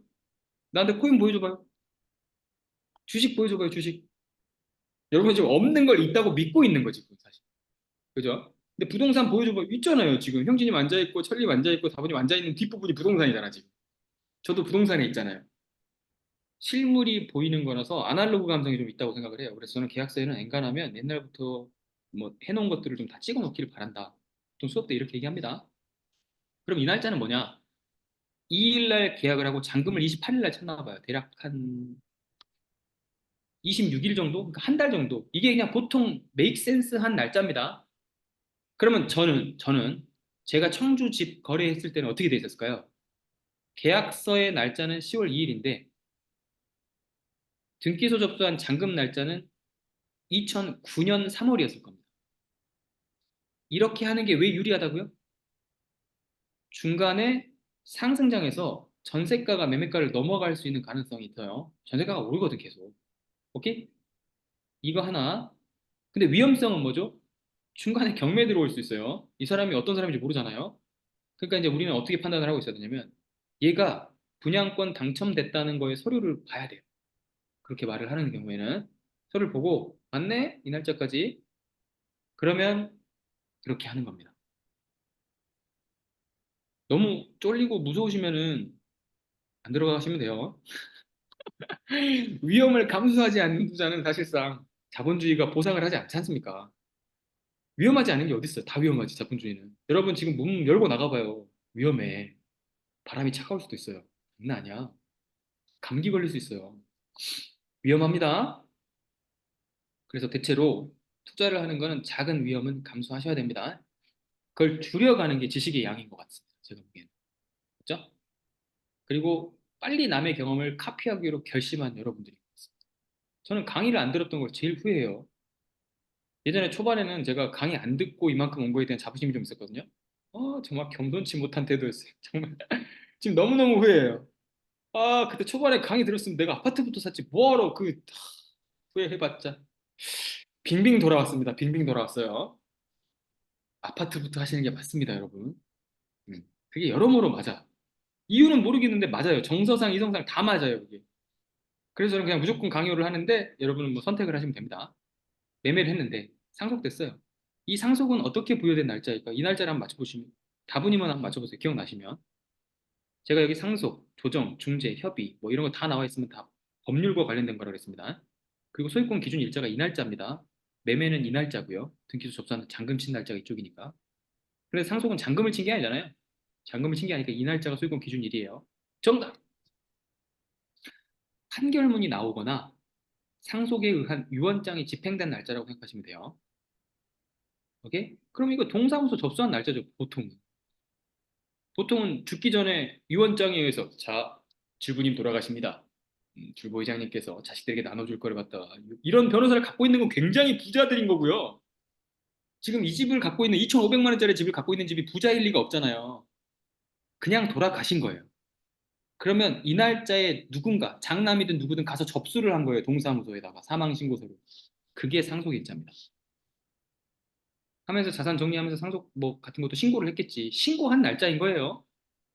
나한테 코인 보여줘봐요. 주식 보여줘봐요. 주식. 여러분 지금 없는 걸 있다고 믿고 있는 거지 그건 사실. 그죠? 근데 부동산 보여줘봐요. 있잖아요. 지금 형제님 앉아있고 천님 앉아있고 다분님 앉아있는 뒷부분이 부동산이잖아 지금. 저도 부동산에 있잖아요. 실물이 보이는 거라서 아날로그 감성이 좀 있다고 생각을 해요. 그래서 저는 계약서에는 엔간하면 옛날부터 뭐 해놓은 것들을 좀 다 찍어 놓기를 바란다. 좀 수업 때 이렇게 얘기합니다. 그럼 이 날짜는 뭐냐? 2일 날 계약을 하고 잔금을 28일 날 쳤나 봐요. 대략 한 26일 정도? 그러니까 한 달 정도. 이게 그냥 보통 메이크 센스 한 날짜입니다. 그러면 저는 제가 청주 집 거래했을 때는 어떻게 돼 있었을까요? 계약서의 날짜는 10월 2일인데 등기소 접수한 잔금 날짜는 2009년 3월이었을 겁니다. 이렇게 하는 게 왜 유리하다고요? 중간에 상승장에서 전세가가 매매가를 넘어갈 수 있는 가능성이 있어요. 전세가가 오르거든 계속. 오케이? 이거 하나. 근데 위험성은 뭐죠? 중간에 경매 들어올 수 있어요. 이 사람이 어떤 사람인지 모르잖아요. 그러니까 이제 우리는 어떻게 판단을 하고 있어야 되냐면 얘가 분양권 당첨됐다는 거에 서류를 봐야 돼요. 그렇게 말을 하는 경우에는 서류를 보고 맞네? 이 날짜까지. 그러면 그렇게 하는 겁니다. 너무 쫄리고 무서우시면은 안 들어가시면 돼요. 위험을 감수하지 않는 투자는 사실상 자본주의가 보상을 하지 않지 않습니까? 위험하지 않은 게 어딨어요? 다 위험하지, 자본주의는. 여러분 지금 문 열고 나가봐요. 위험해. 바람이 차가울 수도 있어요. 장난 아니야. 감기 걸릴 수 있어요. 위험합니다. 그래서 대체로 투자를 하는 거는 작은 위험은 감수하셔야 됩니다. 그걸 줄여가는 게 지식의 양인 것 같습니다. 제가 보기에는. 그렇죠? 그리고 빨리 남의 경험을 카피하기로 결심한 여러분들이 있습니다. 저는 강의를 안 들었던 걸 제일 후회해요. 예전에 초반에는 제가 강의 안 듣고 이만큼 온 거에 대한 자부심이 좀 있었거든요. 정말 겸손치 못한 태도였어요. 정말. 지금 너무너무 후회해요. 그때 초반에 강의 들었으면 내가 아파트부터 샀지. 뭐하러 후회해봤자. 빙빙 돌아왔습니다. 빙빙 돌아왔어요. 아파트부터 하시는 게 맞습니다, 여러분. 그게 여러모로 맞아. 이유는 모르겠는데 맞아요. 정서상, 이성상 다 맞아요, 그게. 그래서 저는 그냥 무조건 강요를 하는데 여러분은 뭐 선택을 하시면 됩니다. 매매를 했는데 상속됐어요. 이 상속은 어떻게 부여된 날짜일까? 이 날짜를 한번 맞춰보시면 다분히만 한번 맞춰보세요. 기억나시면. 제가 여기 상속, 조정, 중재, 협의 뭐 이런 거 다 나와 있으면 다 법률과 관련된 거라고 했습니다. 그리고 소유권 기준 일자가 이 날짜입니다. 매매는 이 날짜고요. 등기소 접수하는 잔금 친 날짜가 이쪽이니까. 그래서 상속은 잔금을 친 게 아니잖아요. 잔금을 친 게 아니니까 이 날짜가 소유권 기준일이에요. 정답! 판결문이 나오거나 상속에 의한 유언장이 집행된 날짜라고 생각하시면 돼요. 오케이? 그럼 이거 동사무소 접수한 날짜죠, 보통. 보통은 죽기 전에 유언장에 의해서 자, 질부님 돌아가십니다. 줄보 이장님께서 자식들에게 나눠줄 거를 갖다가 이런 변호사를 갖고 있는 건 굉장히 부자들인 거고요. 지금 이 집을 갖고 있는 2,500만 원짜리 집을 갖고 있는 집이 부자일 리가 없잖아요. 그냥 돌아가신 거예요. 그러면 이 날짜에 누군가 장남이든 누구든 가서 접수를 한 거예요. 동사무소에다가 사망신고서를. 그게 상속일자입니다. 하면서 자산 정리하면서 상속 뭐 같은 것도 신고를 했겠지. 신고한 날짜인 거예요.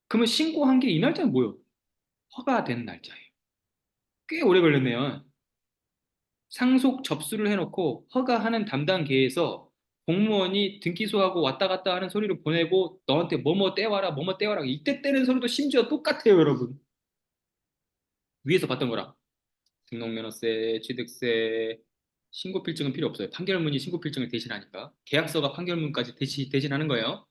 그러면 신고한 게 이 날짜는 뭐예요? 허가된 날짜예요. 꽤 오래 걸렸네요. 상속 접수를 해놓고 허가하는 담당계에서 공무원이 등기소하고 왔다 갔다 하는 소리를 보내고 너한테 뭐뭐 떼와라 뭐뭐 떼와라 이때 떼는 소리도 심지어 똑같아요 여러분. 위에서 봤던 거랑 등록면허세, 취득세, 신고필증은 필요 없어요. 판결문이 신고필증을 대신하니까 계약서가 판결문까지 대신하는 거예요.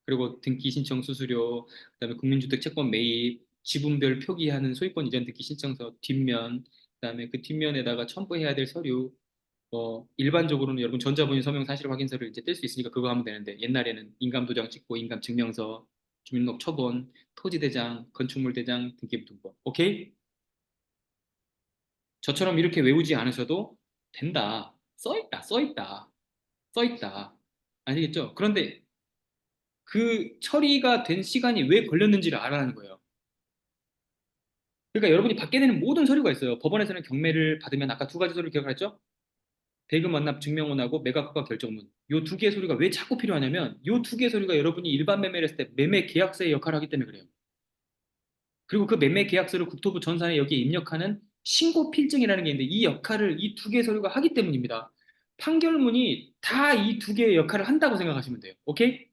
그리고 등기 신청 수수료, 그다음에 국민주택 채권 매입, 지분별 표기하는 소유권 이전 등기 신청서 뒷면, 그다음에 그 뒷면에다가 첨부해야 될 서류, 일반적으로는 여러분 전자본인 서명 사실 확인서를 이제 뗄 수 있으니까 그거 하면 되는데 옛날에는 인감 도장 찍고 인감 증명서, 주민등록 초본, 토지대장, 건축물대장, 등기부등본. 오케이? 저처럼 이렇게 외우지 않으셔도 된다. 써 있다. 써 있다. 써 있다. 아시겠죠? 그런데 그 처리가 된 시간이 왜 걸렸는지를 알아라는 거예요. 그러니까 여러분이 받게 되는 모든 서류가 있어요. 법원에서는 경매를 받으면 아까 두 가지 서류 기억하셨죠? 대금 완납 증명원하고 매각 허가 결정문. 요 두 개의 서류가 왜 자꾸 필요하냐면 요 두 개의 서류가 여러분이 일반 매매를 했을 때 매매 계약서의 역할을 하기 때문에 그래요. 그리고 그 매매 계약서를 국토부 전산에 여기에 입력하는 신고 필증이라는 게 있는데 이 역할을 이 두 개의 서류가 하기 때문입니다. 판결문이 다 이 두 개의 역할을 한다고 생각하시면 돼요. 오케이?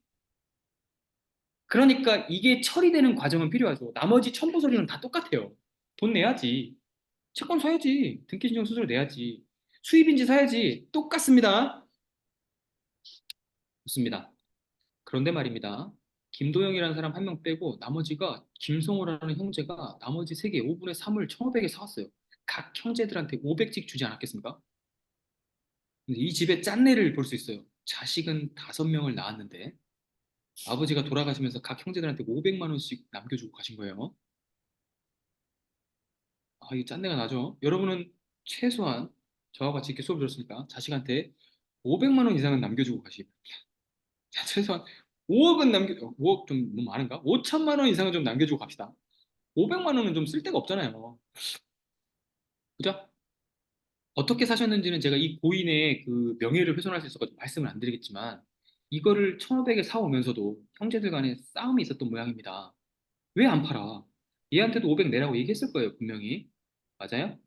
그러니까 이게 처리되는 과정은 필요하죠. 나머지 첨부 서류는 다 똑같아요. 돈 내야지. 채권 사야지. 등기신청 수수료 내야지. 수입인지 사야지. 똑같습니다. 좋습니다. 그런데 말입니다. 김도영이라는 사람 한 명 빼고 나머지가 김성호라는 형제가 나머지 세 개, 5분의 3을 1,500에 사왔어요. 각 형제들한테 500씩 주지 않았겠습니까? 근데 이 집의 짠내를 볼 수 있어요. 자식은 5명을 낳았는데 아버지가 돌아가시면서 각 형제들한테 500만 원씩 남겨주고 가신 거예요. 아, 이 짠내가 나죠? 여러분은 최소한 저와 같이 이렇게 수업 들었으니까 자식한테 500만 원 이상은 남겨주고 가시기 바랍니다. 자, 최소한 5억은 5억 좀 너무 많은가? 5천만 원 이상은 좀 남겨주고 갑시다. 500만 원은 좀 쓸 데가 없잖아요. 그죠? 어떻게 사셨는지는 제가 이 고인의 그 명예를 훼손할 수 있어서 말씀을 안 드리겠지만 이거를 1,500에 사오면서도 형제들 간에 싸움이 있었던 모양입니다. 왜 안 팔아? 얘한테도 500 내라고 얘기했을 거예요, 분명히. 맞아요?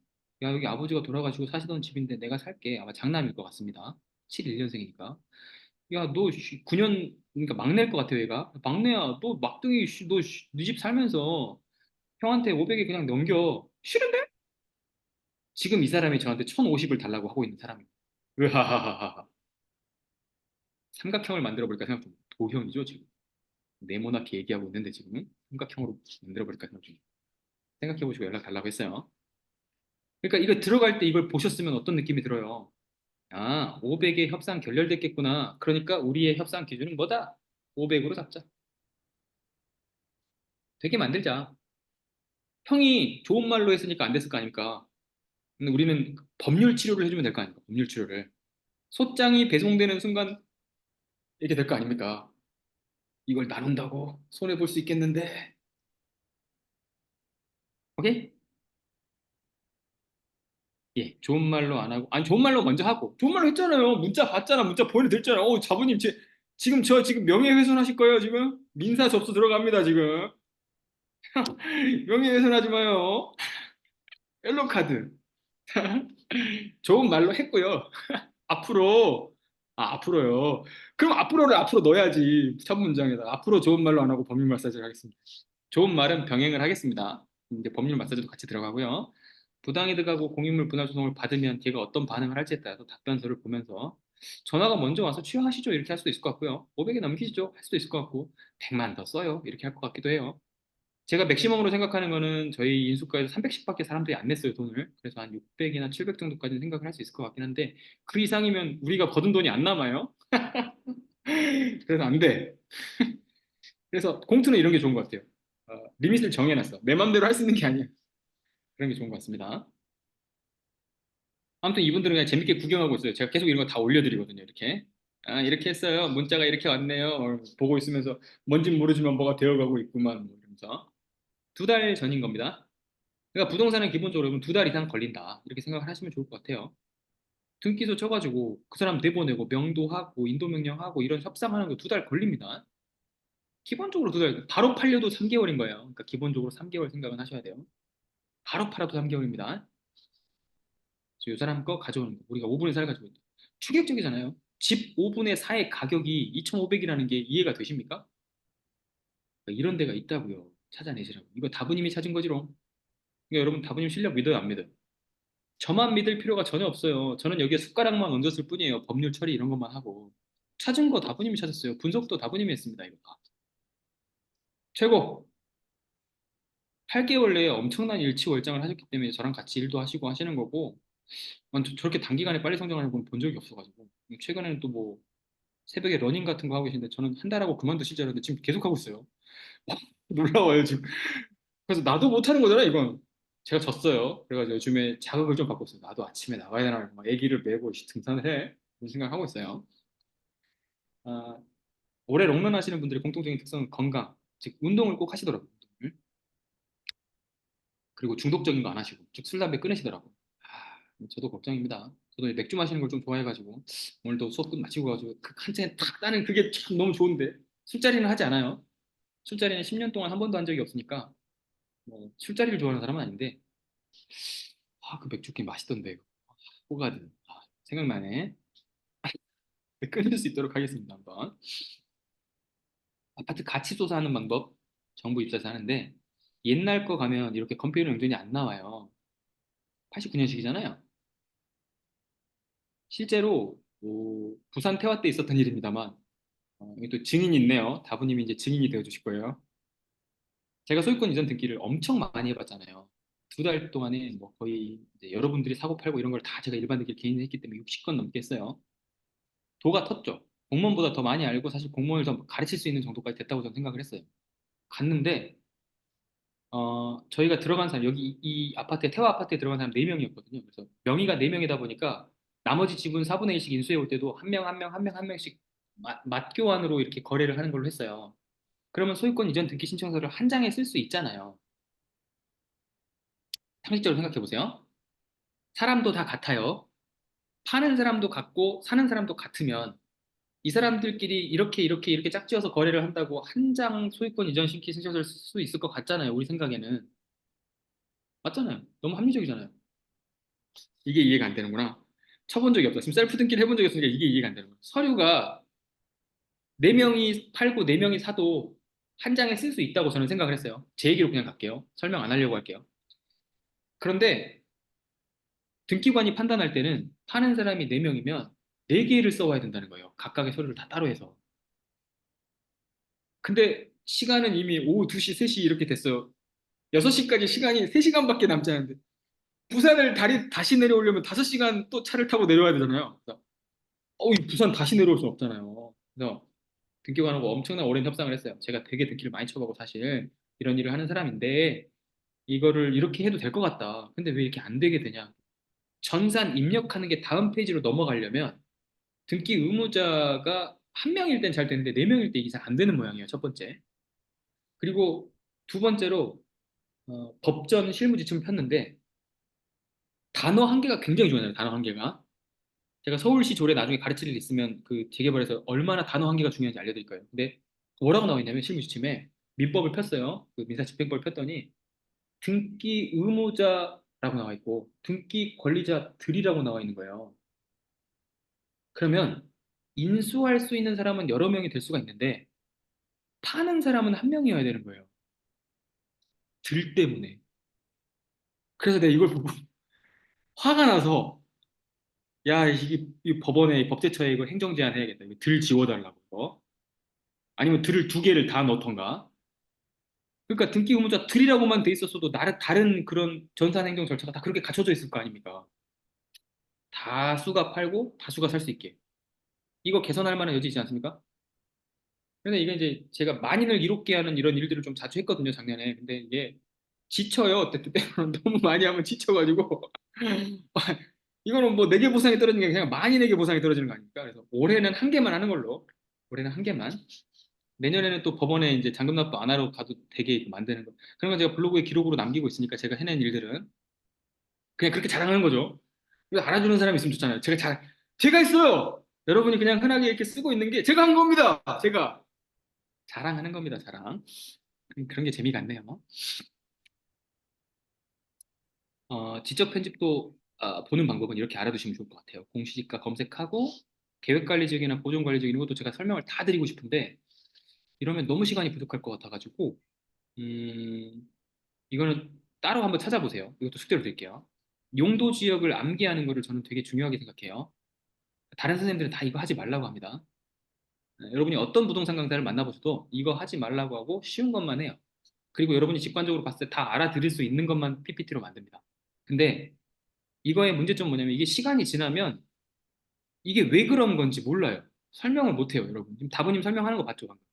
야, 여기 아버지가 돌아가시고 사시던 집인데 내가 살게. 아마 장남일 것 같습니다. 71년생이니까. 야, 너 9년, 그러니까 막내일 것 같아, 얘가. 막내야, 너 막둥이, 너 네 집 살면서 형한테 500에 그냥 넘겨. 싫은데? 지금 이 사람이 저한테 1,050을 달라고 하고 있는 사람이에요. 으하하하하. 삼각형을 만들어 버릴까 생각 중. 도형이죠, 지금. 네모나게 얘기하고 있는데 지금은 삼각형으로 만들어 버릴까 생각 중. 생각해 보시고 연락 달라고 했어요. 그러니까 이거 들어갈 때 이걸 보셨으면 어떤 느낌이 들어요? 아, 500에 협상 결렬됐겠구나. 그러니까 우리의 협상 기준은 뭐다? 500으로 잡자. 되게 만들자. 형이 좋은 말로 했으니까 안 됐을 거 아닙니까? 근데 우리는 법률 치료를 해주면 될 거 아닙니까? 법률 치료를. 소장이 배송되는 순간 이렇게 될 거 아닙니까? 이걸 나눈다고 손해 볼 수 있겠는데. 오케이? 예, 좋은 말로 안 하고, 아니, 좋은 말로 먼저 하고, 좋은 말로 했잖아요. 문자 봤잖아. 문자 보내드렸잖아. 자부님, 지금 명예훼손 하실 거예요, 지금? 민사 접수 들어갑니다, 지금. 명예훼손 하지 마요. 옐로우 카드. 좋은 말로 했고요. 앞으로, 앞으로요. 그럼 앞으로를 앞으로 넣어야지. 첫 문장에다. 앞으로 좋은 말로 안 하고 법률 마사지를 하겠습니다. 좋은 말은 병행을 하겠습니다. 이제 법률 마사지도 같이 들어가고요. 부당이득하고 공익물 분할 소송을 받으면 걔가 어떤 반응을 할지에 따라서 답변서를 보면서 전화가 먼저 와서 취하하시죠 이렇게 할 수도 있을 것 같고요. 500에 넘기시죠 할 수도 있을 것 같고 100만 더 써요 이렇게 할 것 같기도 해요. 제가 맥시멈으로 생각하는 거는 저희 인수과에서 310밖에 사람들이 안 냈어요 돈을. 그래서 한 600이나 700 정도까지는 생각을 할 수 있을 것 같긴 한데 그 이상이면 우리가 거둔 돈이 안 남아요. 그래서 안 돼. 그래서 공투는 이런 게 좋은 것 같아요. 리밋을 정해놨어. 내 맘대로 할 수 있는 게 아니야. 그런 게 좋은 것 같습니다. 아무튼 이분들은 그냥 재밌게 구경하고 있어요. 제가 계속 이런 거 다 올려드리거든요. 이렇게. 아, 이렇게 했어요. 문자가 이렇게 왔네요. 보고 있으면서 뭔진 모르지만 뭐가 되어가고 있구만. 뭐 이러면서. 2달 전인 겁니다. 그러니까 부동산은 기본적으로 2달 이상 걸린다. 이렇게 생각을 하시면 좋을 것 같아요. 등기소 쳐가지고 그 사람 내보내고 명도하고 인도명령하고 이런 협상하는 거 2달 걸립니다. 기본적으로 2달, 바로 팔려도 3개월인 거예요. 그러니까 기본적으로 3개월 생각은 하셔야 돼요. 바로 팔아도 3개월입니다. 이 사람 거 가져오는 거. 우리가 5분의 4를 가지고 있다. 충격적이잖아요. 집 5분의 4의 가격이 2,500이라는 게 이해가 되십니까? 그러니까 이런 데가 있다고요. 찾아내시라고. 이거 다부님이 찾은 거지롱. 그러니까 여러분 다부님 실력 믿어요, 안 믿어요? 저만 믿을 필요가 전혀 없어요. 저는 여기에 숟가락만 얹었을 뿐이에요. 법률 처리 이런 것만 하고. 찾은 거 다부님이 찾았어요. 분석도 다부님이 했습니다. 이거 다. 최고! 8개월 내에 엄청난 일치월장을 하셨기 때문에 저랑 같이 일도 하시고 하시는 거고 저렇게 단기간에 빨리 성장하는 건 본 적이 없어가지고 최근에는 또 뭐 새벽에 러닝 같은 거 하고 계신데 저는 한 달하고 그만두실 줄 알았는데 지금 계속 하고 있어요. 놀라워요 지금. 그래서 나도 못하는 거잖아 이건. 제가 졌어요. 그래가지고 요즘에 자극을 좀 받고 있어요. 나도 아침에 나가야 되나 막 애기를 메고 등산을 해. 이런 생각하고 있어요. 아, 오래 롱런 하시는 분들의 공통적인 특성은 건강, 즉 운동을 꼭 하시더라고요. 운동을. 그리고 중독적인 거 안 하시고, 즉 술, 담배 끊으시더라고요. 저도 걱정입니다. 저도 맥주 마시는 걸 좀 좋아해가지고 오늘도 수업 끝 마치고 가지고 그 한 잔 탁 따는 그게 참 너무 좋은데 술자리는 하지 않아요. 술자리는 10년 동안 한 번도 한 적이 없으니까 뭐 술자리를 좋아하는 사람은 아닌데 그 맥주게 맛있던데 호가든 생각나네. 끊을 수 있도록 하겠습니다. 한번 아파트 가치 조사하는 방법 정부 입사에서 하는데 옛날 거 가면 이렇게 컴퓨터 용전이 안 나와요. 89년식이잖아요. 실제로 뭐 부산 태화 때 있었던 일입니다만 여기 또 증인이 있네요. 다부님이 이제 증인이 되어 주실 거예요. 제가 소유권 이전 등기를 엄청 많이 해봤잖아요. 2달 동안에 뭐 거의 이제 여러분들이 사고 팔고 이런 걸 다 제가 일반 등기를 개인이 했기 때문에 60건 넘게 했어요. 도가 텄죠. 공무원보다 더 많이 알고 사실 공무원을 더 가르칠 수 있는 정도까지 됐다고 저는 생각을 했어요. 갔는데 저희가 들어간 사람 여기 이 아파트에 태화 아파트에 들어간 사람 4명이었거든요. 그래서 명의가 4명이다 보니까 나머지 지분 4분의 1씩 인수해 올 때도 한 명, 한 명, 한 명, 한 명씩 맞교환으로 이렇게 거래를 하는 걸로 했어요. 그러면 소유권 이전 등기 신청서를 한 장에 쓸 수 있잖아요. 상식적으로 생각해 보세요. 사람도 다 같아요. 파는 사람도 같고 사는 사람도 같으면 이 사람들끼리 이렇게 이렇게 이렇게 짝지어서 거래를 한다고 한 장 소유권 이전 신기 신청서를 쓸 수 있을 것 같잖아요. 우리 생각에는. 맞잖아요. 너무 합리적이잖아요. 이게 이해가 안 되는구나. 쳐본 적이 없다. 지금 셀프 등기를 해본 적이 없으니까 이게 이해가 안 되는 거야. 서류가 네명이 팔고 네명이 사도 한 장에 쓸 수 있다고 저는 생각을 했어요. 제 얘기로 그냥 갈게요. 설명 안 하려고 할게요. 그런데 등기관이 판단할 때는 파는 사람이 네명이면 네개를 써와야 된다는 거예요. 각각의 서류를 다 따로 해서. 근데 시간은 이미 오후 2시, 3시 이렇게 됐어요. 6시까지 시간이 3시간밖에 남지 않은데 부산을 다시 내려오려면 5시간 또 차를 타고 내려와야 되잖아요. 그래서 이 부산 다시 내려올 수 없잖아요. 그래서 등기관하고 엄청난 오랜 협상을 했어요. 제가 되게 등기를 많이 쳐보고 사실 이런 일을 하는 사람인데 이거를 이렇게 해도 될 것 같다. 근데 왜 이렇게 안 되게 되냐? 전산 입력하는 게 다음 페이지로 넘어가려면 등기 의무자가 한 명일 땐 잘 되는데 네 명일 때 이상 안 되는 모양이에요. 첫 번째. 그리고 두 번째로 법전 실무 지침을 폈는데 단어 한 개가 굉장히 중요해요. 단어 한 개가. 제가 서울시 조례 나중에 가르칠 일 있으면 그 재개발에서 얼마나 단어 한 개가 중요한지 알려드릴 거예요. 근데 뭐라고 나와 있냐면 실무 지침에 민법을 폈어요. 그 민사집행법을 폈더니 등기 의무자라고 나와 있고 등기 권리자들이라고 나와 있는 거예요. 그러면 인수할 수 있는 사람은 여러 명이 될 수가 있는데 파는 사람은 한 명이어야 되는 거예요. 들 때문에. 그래서 내가 이걸 보고 화가 나서 야 이게 이 법원에 법제처에 이거 행정 제한해야겠다. 이거 들 지워달라고 이거. 아니면 들을 2개를 다 넣던가. 그러니까 등기 의무자 들이라고만 돼 있었어도 다른 그런 전산 행정 절차가 다 그렇게 갖춰져 있을 거 아닙니까? 다수가 팔고 다수가 살 수 있게. 이거 개선할 만한 여지 있지 않습니까? 근데 이게 이제 제가 만인을 이롭게 하는 이런 일들을 좀 자주 했거든요, 작년에. 근데 이게 지쳐요. 때때로는 너무 많이 하면 지쳐가지고. 이거는 뭐 4개 보상이 떨어지는 게 그냥 만인에게 보상이 떨어지는 거 아닙니까? 그래서 올해는 한 개만 하는 걸로. 올해는 한 개만. 내년에는 또 법원에 이제 잔금 납부 안 하러 가도 되게 만드는 거. 그런 건 제가 블로그에 기록으로 남기고 있으니까 제가 해낸 일들은 그냥 그렇게 자랑하는 거죠. 이거 알아주는 사람이 있으면 좋잖아요. 제가 했어요. 여러분이 그냥 흔하게 이렇게 쓰고 있는 게 제가 한 겁니다. 제가 자랑하는 겁니다. 자랑. 그런 게 재미가 있네요. 지적 편집도 보는 방법은 이렇게 알아두시면 좋을 것 같아요. 공시지가 검색하고 계획관리직이나 보존관리직 이런 것도 제가 설명을 다 드리고 싶은데 이러면 너무 시간이 부족할 것 같아가지고 음, 이거는 따로 한번 찾아보세요. 이것도 숙제로 드릴게요. 용도 지역을 암기하는 거를 저는 되게 중요하게 생각해요. 다른 선생님들은 다 이거 하지 말라고 합니다. 여러분이 어떤 부동산 강사를 만나보셔도 이거 하지 말라고 하고 쉬운 것만 해요. 그리고 여러분이 직관적으로 봤을 때 다 알아들을 수 있는 것만 PPT로 만듭니다. 근데 이거의 문제점은 뭐냐면 이게 시간이 지나면 이게 왜 그런 건지 몰라요. 설명을 못 해요, 여러분. 지금 다부님 설명하는 거 봤죠, 방금?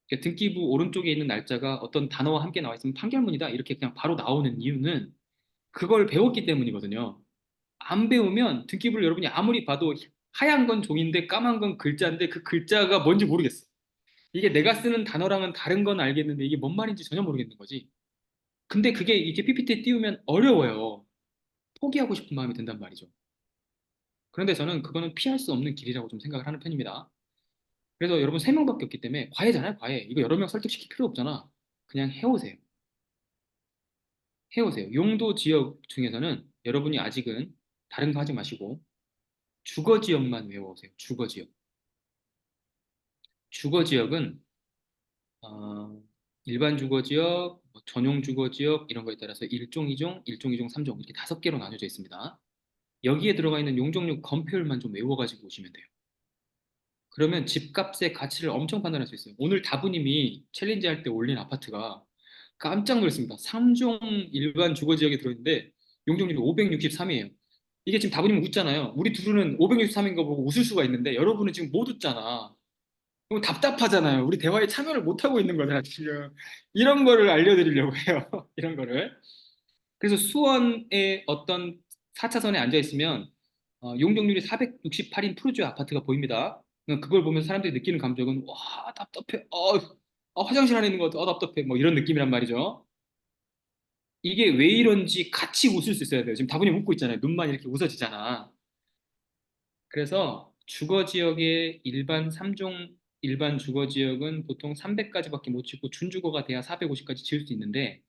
그러니까 등기부 오른쪽에 있는 날짜가 어떤 단어와 함께 나와 있으면 판결문이다. 이렇게 그냥 바로 나오는 이유는 그걸 배웠기 때문이거든요. 안 배우면 등기부를 여러분이 아무리 봐도 하얀 건 종인데 까만 건 글자인데 그 글자가 뭔지 모르겠어. 이게 내가 쓰는 단어랑은 다른 건 알겠는데 이게 뭔 말인지 전혀 모르겠는 거지. 근데 그게 이제 PPT에 띄우면 어려워요. 포기하고 싶은 마음이 든단 말이죠. 그런데 저는 그거는 피할 수 없는 길이라고 좀 생각을 하는 편입니다. 그래서 여러분 세 명밖에 없기 때문에 과외잖아요, 과외. 이거 여러 명 설득시킬 필요 없잖아. 그냥 해오세요. 해오세요. 용도 지역 중에서는 여러분이 아직은 다른 거 하지 마시고 주거 지역만 외워오세요. 주거 지역. 주거 지역은 일반 주거 지역, 뭐 전용 주거 지역 이런 거에 따라서 1종, 2종, 1종, 2종, 3종 이렇게 5개로 나뉘어져 있습니다. 여기에 들어가 있는 용적률 검표율만 좀 외워가지고 오시면 돼요. 그러면 집값의 가치를 엄청 판단할 수 있어요. 오늘 다부님이 챌린지 할 때 올린 아파트가 깜짝 놀랐습니다. 3종 일반 주거 지역에 들어있는데 용적률이 563이에요. 이게 지금 다부님 웃잖아요. 우리 둘은 563인 거 보고 웃을 수가 있는데 여러분은 지금 못 웃잖아. 그럼 답답하잖아요. 우리 대화에 참여를 못 하고 있는 거잖아, 지금. 이런 거를 알려드리려고 해요. 이런 거를. 그래서 수원의 어떤 4차선에 앉아 있으면 용적률이 468인 푸르지오 아파트가 보입니다. 그걸 보면서 사람들이 느끼는 감정은 와 답답해. 화장실 안에 있는 것 같아. 답답해. 뭐 이런 느낌이란 말이죠. 이게 왜 이런지 같이 웃을 수 있어야 돼요. 지금 다분히 웃고 있잖아요. 눈만 이렇게 웃어지잖아. 그래서 주거 지역의 일반 3종 일반 주거 지역은 보통 300까지밖에 못 짓고 준주거가 돼야 450까지 지을 수 있는데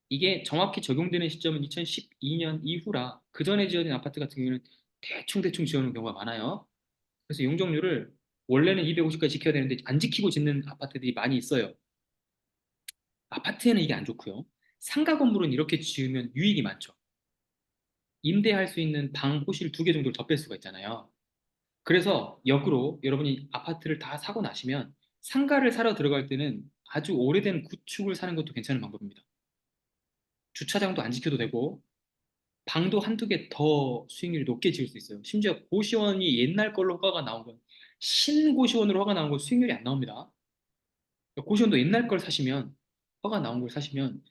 이게 정확히 적용되는 시점은 2012년 이후라 그 전에 지어진 아파트 같은 경우는 대충 지어놓은 경우가 많아요. 그래서 용적률을 원래는 250까지 지켜야 되는데 안 지키고 짓는 아파트들이 많이 있어요. 아파트에는 이게 안 좋고요. 상가 건물은 이렇게 지으면 유익이 많죠. 임대할 수 있는 방, 호실 2개 정도를 더 뺄 수가 있잖아요. 그래서 역으로 여러분이 아파트를 다 사고 나시면 상가를 사러 들어갈 때는 아주 오래된 구축을 사는 것도 괜찮은 방법입니다. 주차장도 안 지켜도 되고 방도 한두 개 더 수익률이 높게 지을 수 있어요. 심지어 고시원이 옛날 걸로 허가가 나온 건 신고시원으로 허가 나온 건 수익률이 안 나옵니다. 고시원도 옛날 걸 사시면 허가 나온 걸 사시면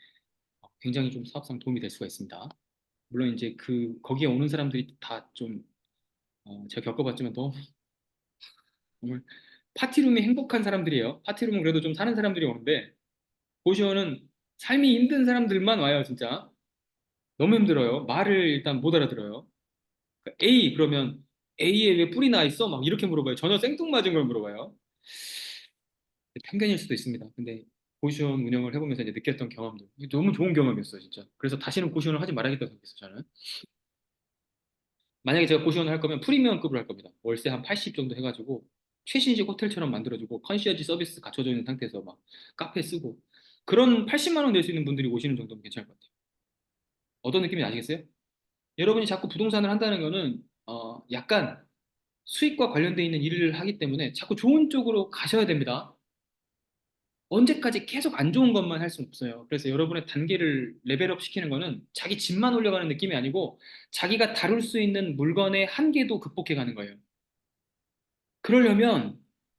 굉장히 좀 사업상 도움이 될 수가 있습니다. 물론 이제 그 거기에 오는 사람들이 다 좀 제가 겪어봤지만 너무 정말 파티룸이 행복한 사람들이에요. 파티룸은 그래도 좀 사는 사람들이 오는데 고시원은 삶이 힘든 사람들만 와요, 진짜. 너무 힘들어요. 말을 일단 못 알아들어요. 그러니까 A 그러면 A에 왜 뿔이 나 있어? 막 이렇게 물어봐요. 전혀 생뚱맞은 걸 물어봐요. 편견일 수도 있습니다. 근데 고시원 운영을 해보면서 이제 느꼈던 경험도 너무 좋은 경험이었어요, 진짜. 그래서 다시는 고시원을 하지 말아야겠다고 생각했어요, 저는. 만약에 제가 고시원을 할 거면 프리미엄급으로 할 겁니다. 월세 한 80 정도 해가지고 최신식 호텔처럼 만들어주고 컨시어지 서비스 갖춰져 있는 상태에서 막 카페 쓰고 그런 80만 원 낼 수 있는 분들이 오시는 정도면 괜찮을 것 같아요. 어떤 느낌인지 아시겠어요? 여러분이 자꾸 부동산을 한다는 거는 약간 수익과 관련돼 있는 일을 하기 때문에 자꾸 좋은 쪽으로 가셔야 됩니다. 언제까지 계속 안 좋은 것만 할 수는 없어요. 그래서 여러분의 단계를 레벨업 시키는 거는 자기 집만 올려가는 느낌이 아니고 자기가 다룰 수 있는 물건의 한계도 극복해 가는 거예요. 그러려면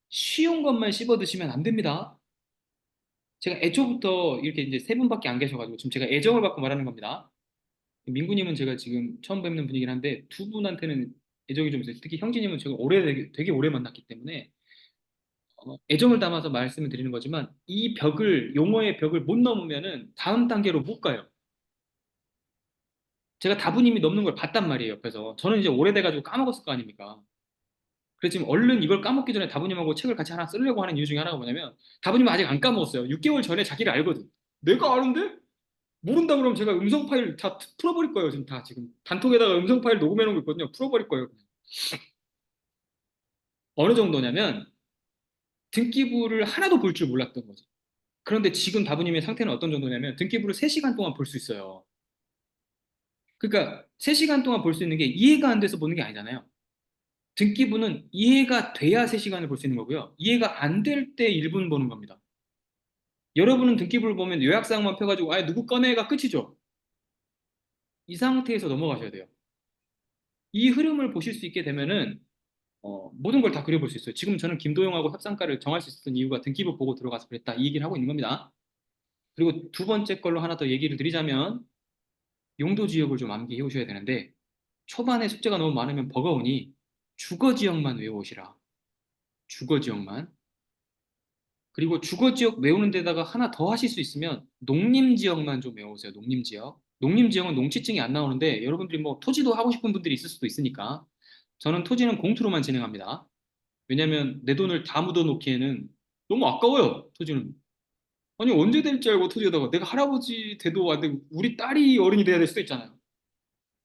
쉬운 것만 씹어 드시면 안 됩니다. 제가 애초부터 이렇게 이제 세 분밖에 안 계셔가지고 지금 제가 애정을 받고 말하는 겁니다. 민구님은 제가 지금 처음 뵙는 분이긴 한데 두 분한테는 애정이 좀 있어요. 특히 형제님은 제가 되게 오래 만났기 때문에 애정을 담아서 말씀을 드리는 거지만 이 벽을 용어의 벽을 못 넘으면은 다음 단계로 못 가요. 제가 다부님이 넘는 걸 봤단 말이에요, 옆에서. 저는 이제 오래돼가지고 까먹었을 거 아닙니까? 그래서 지금 얼른 이걸 까먹기 전에 다부님하고 책을 같이 하나 쓰려고 하는 이유 중에 하나가 뭐냐면 다부님은 아직 안 까먹었어요. 6개월 전에 자기를 알거든. 내가 아는데? 모른다 그러면 제가 음성 파일 다 풀어버릴 거예요, 지금 다 지금. 단톡에다가 음성 파일 녹음해 놓은 거 있거든요. 풀어버릴 거예요. 어느 정도냐면 등기부를 하나도 볼 줄 몰랐던 거지. 그런데 지금 다부님의 상태는 어떤 정도냐면 등기부를 3시간 동안 볼 수 있어요. 그러니까 3시간 동안 볼 수 있는 게 이해가 안 돼서 보는 게 아니잖아요. 등기부는 이해가 돼야 3시간을 볼 수 있는 거고요. 이해가 안 될 때 1분 보는 겁니다. 여러분은 등기부를 보면 요약사항만 펴가지고 누구 꺼내가 끝이죠. 이 상태에서 넘어가셔야 돼요. 이 흐름을 보실 수 있게 되면은 모든 걸 다 그려볼 수 있어요. 지금 저는 김도영하고 협상가를 정할 수 있었던 이유가 등기부 보고 들어가서 그랬다. 이 얘기를 하고 있는 겁니다. 그리고 두 번째 걸로 하나 더 얘기를 드리자면 용도 지역을 좀 암기해 오셔야 되는데 초반에 숙제가 너무 많으면 버거우니 주거 지역만 외워오시라. 주거 지역만. 그리고 주거 지역 외우는 데다가 하나 더 하실 수 있으면 농림 지역만 좀 외우세요. 농림 지역. 농림 지역은 농지증이 안 나오는데 여러분들이 뭐 토지도 하고 싶은 분들이 있을 수도 있으니까 저는 토지는 공투로만 진행합니다. 왜냐면 내 돈을 다 묻어 놓기에는 너무 아까워요. 토지는. 아니 언제 될지 알고 토지에다가 내가 할아버지 돼도 안 되고 우리 딸이 어른이 돼야 될 수도 있잖아요.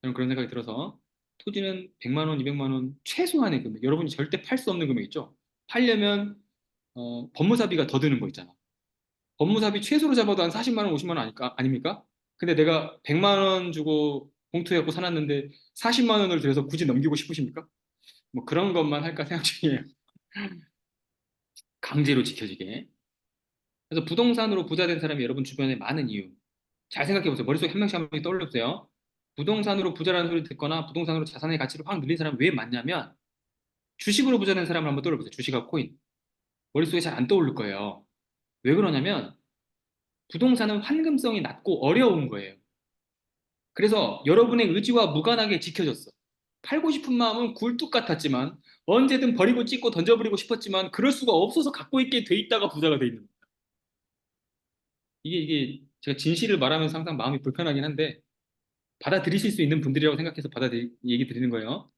저는 그런 생각이 들어서 토지는 100만 원, 200만 원 최소한의 금액. 여러분이 절대 팔 수 없는 금액 있죠. 팔려면 법무사비가 더 드는 거 있잖아. 법무사비 최소로 잡아도 한 40만 원, 50만 원 아닙니까? 근데 내가 100만 원 주고 봉투해갖고 사놨는데 40만 원을 들여서 굳이 넘기고 싶으십니까? 뭐 그런 것만 할까 생각 중이에요. 강제로 지켜지게. 그래서 부동산으로 부자 된 사람이 여러분 주변에 많은 이유. 잘 생각해 보세요. 머릿속에 한 명씩 한 명씩 떠올려 보세요. 부동산으로 부자라는 소리 듣거나 부동산으로 자산의 가치를 확 늘린 사람이 왜 많냐면 주식으로 부자 된 사람을 한번 떠올려 보세요. 주식하고 코인. 머릿속에 잘 안 떠오를 거예요. 왜 그러냐면 부동산은 환금성이 낮고 어려운 거예요. 그래서 여러분의 의지와 무관하게 지켜졌어. 팔고 싶은 마음은 굴뚝 같았지만 언제든 버리고 찢고 던져버리고 싶었지만 그럴 수가 없어서 갖고 있게 돼 있다가 부자가 돼 있는 거예요. 이게 제가 진실을 말하면서 항상 마음이 불편하긴 한데 받아들이실 수 있는 분들이라고 생각해서 얘기 드리는 거예요.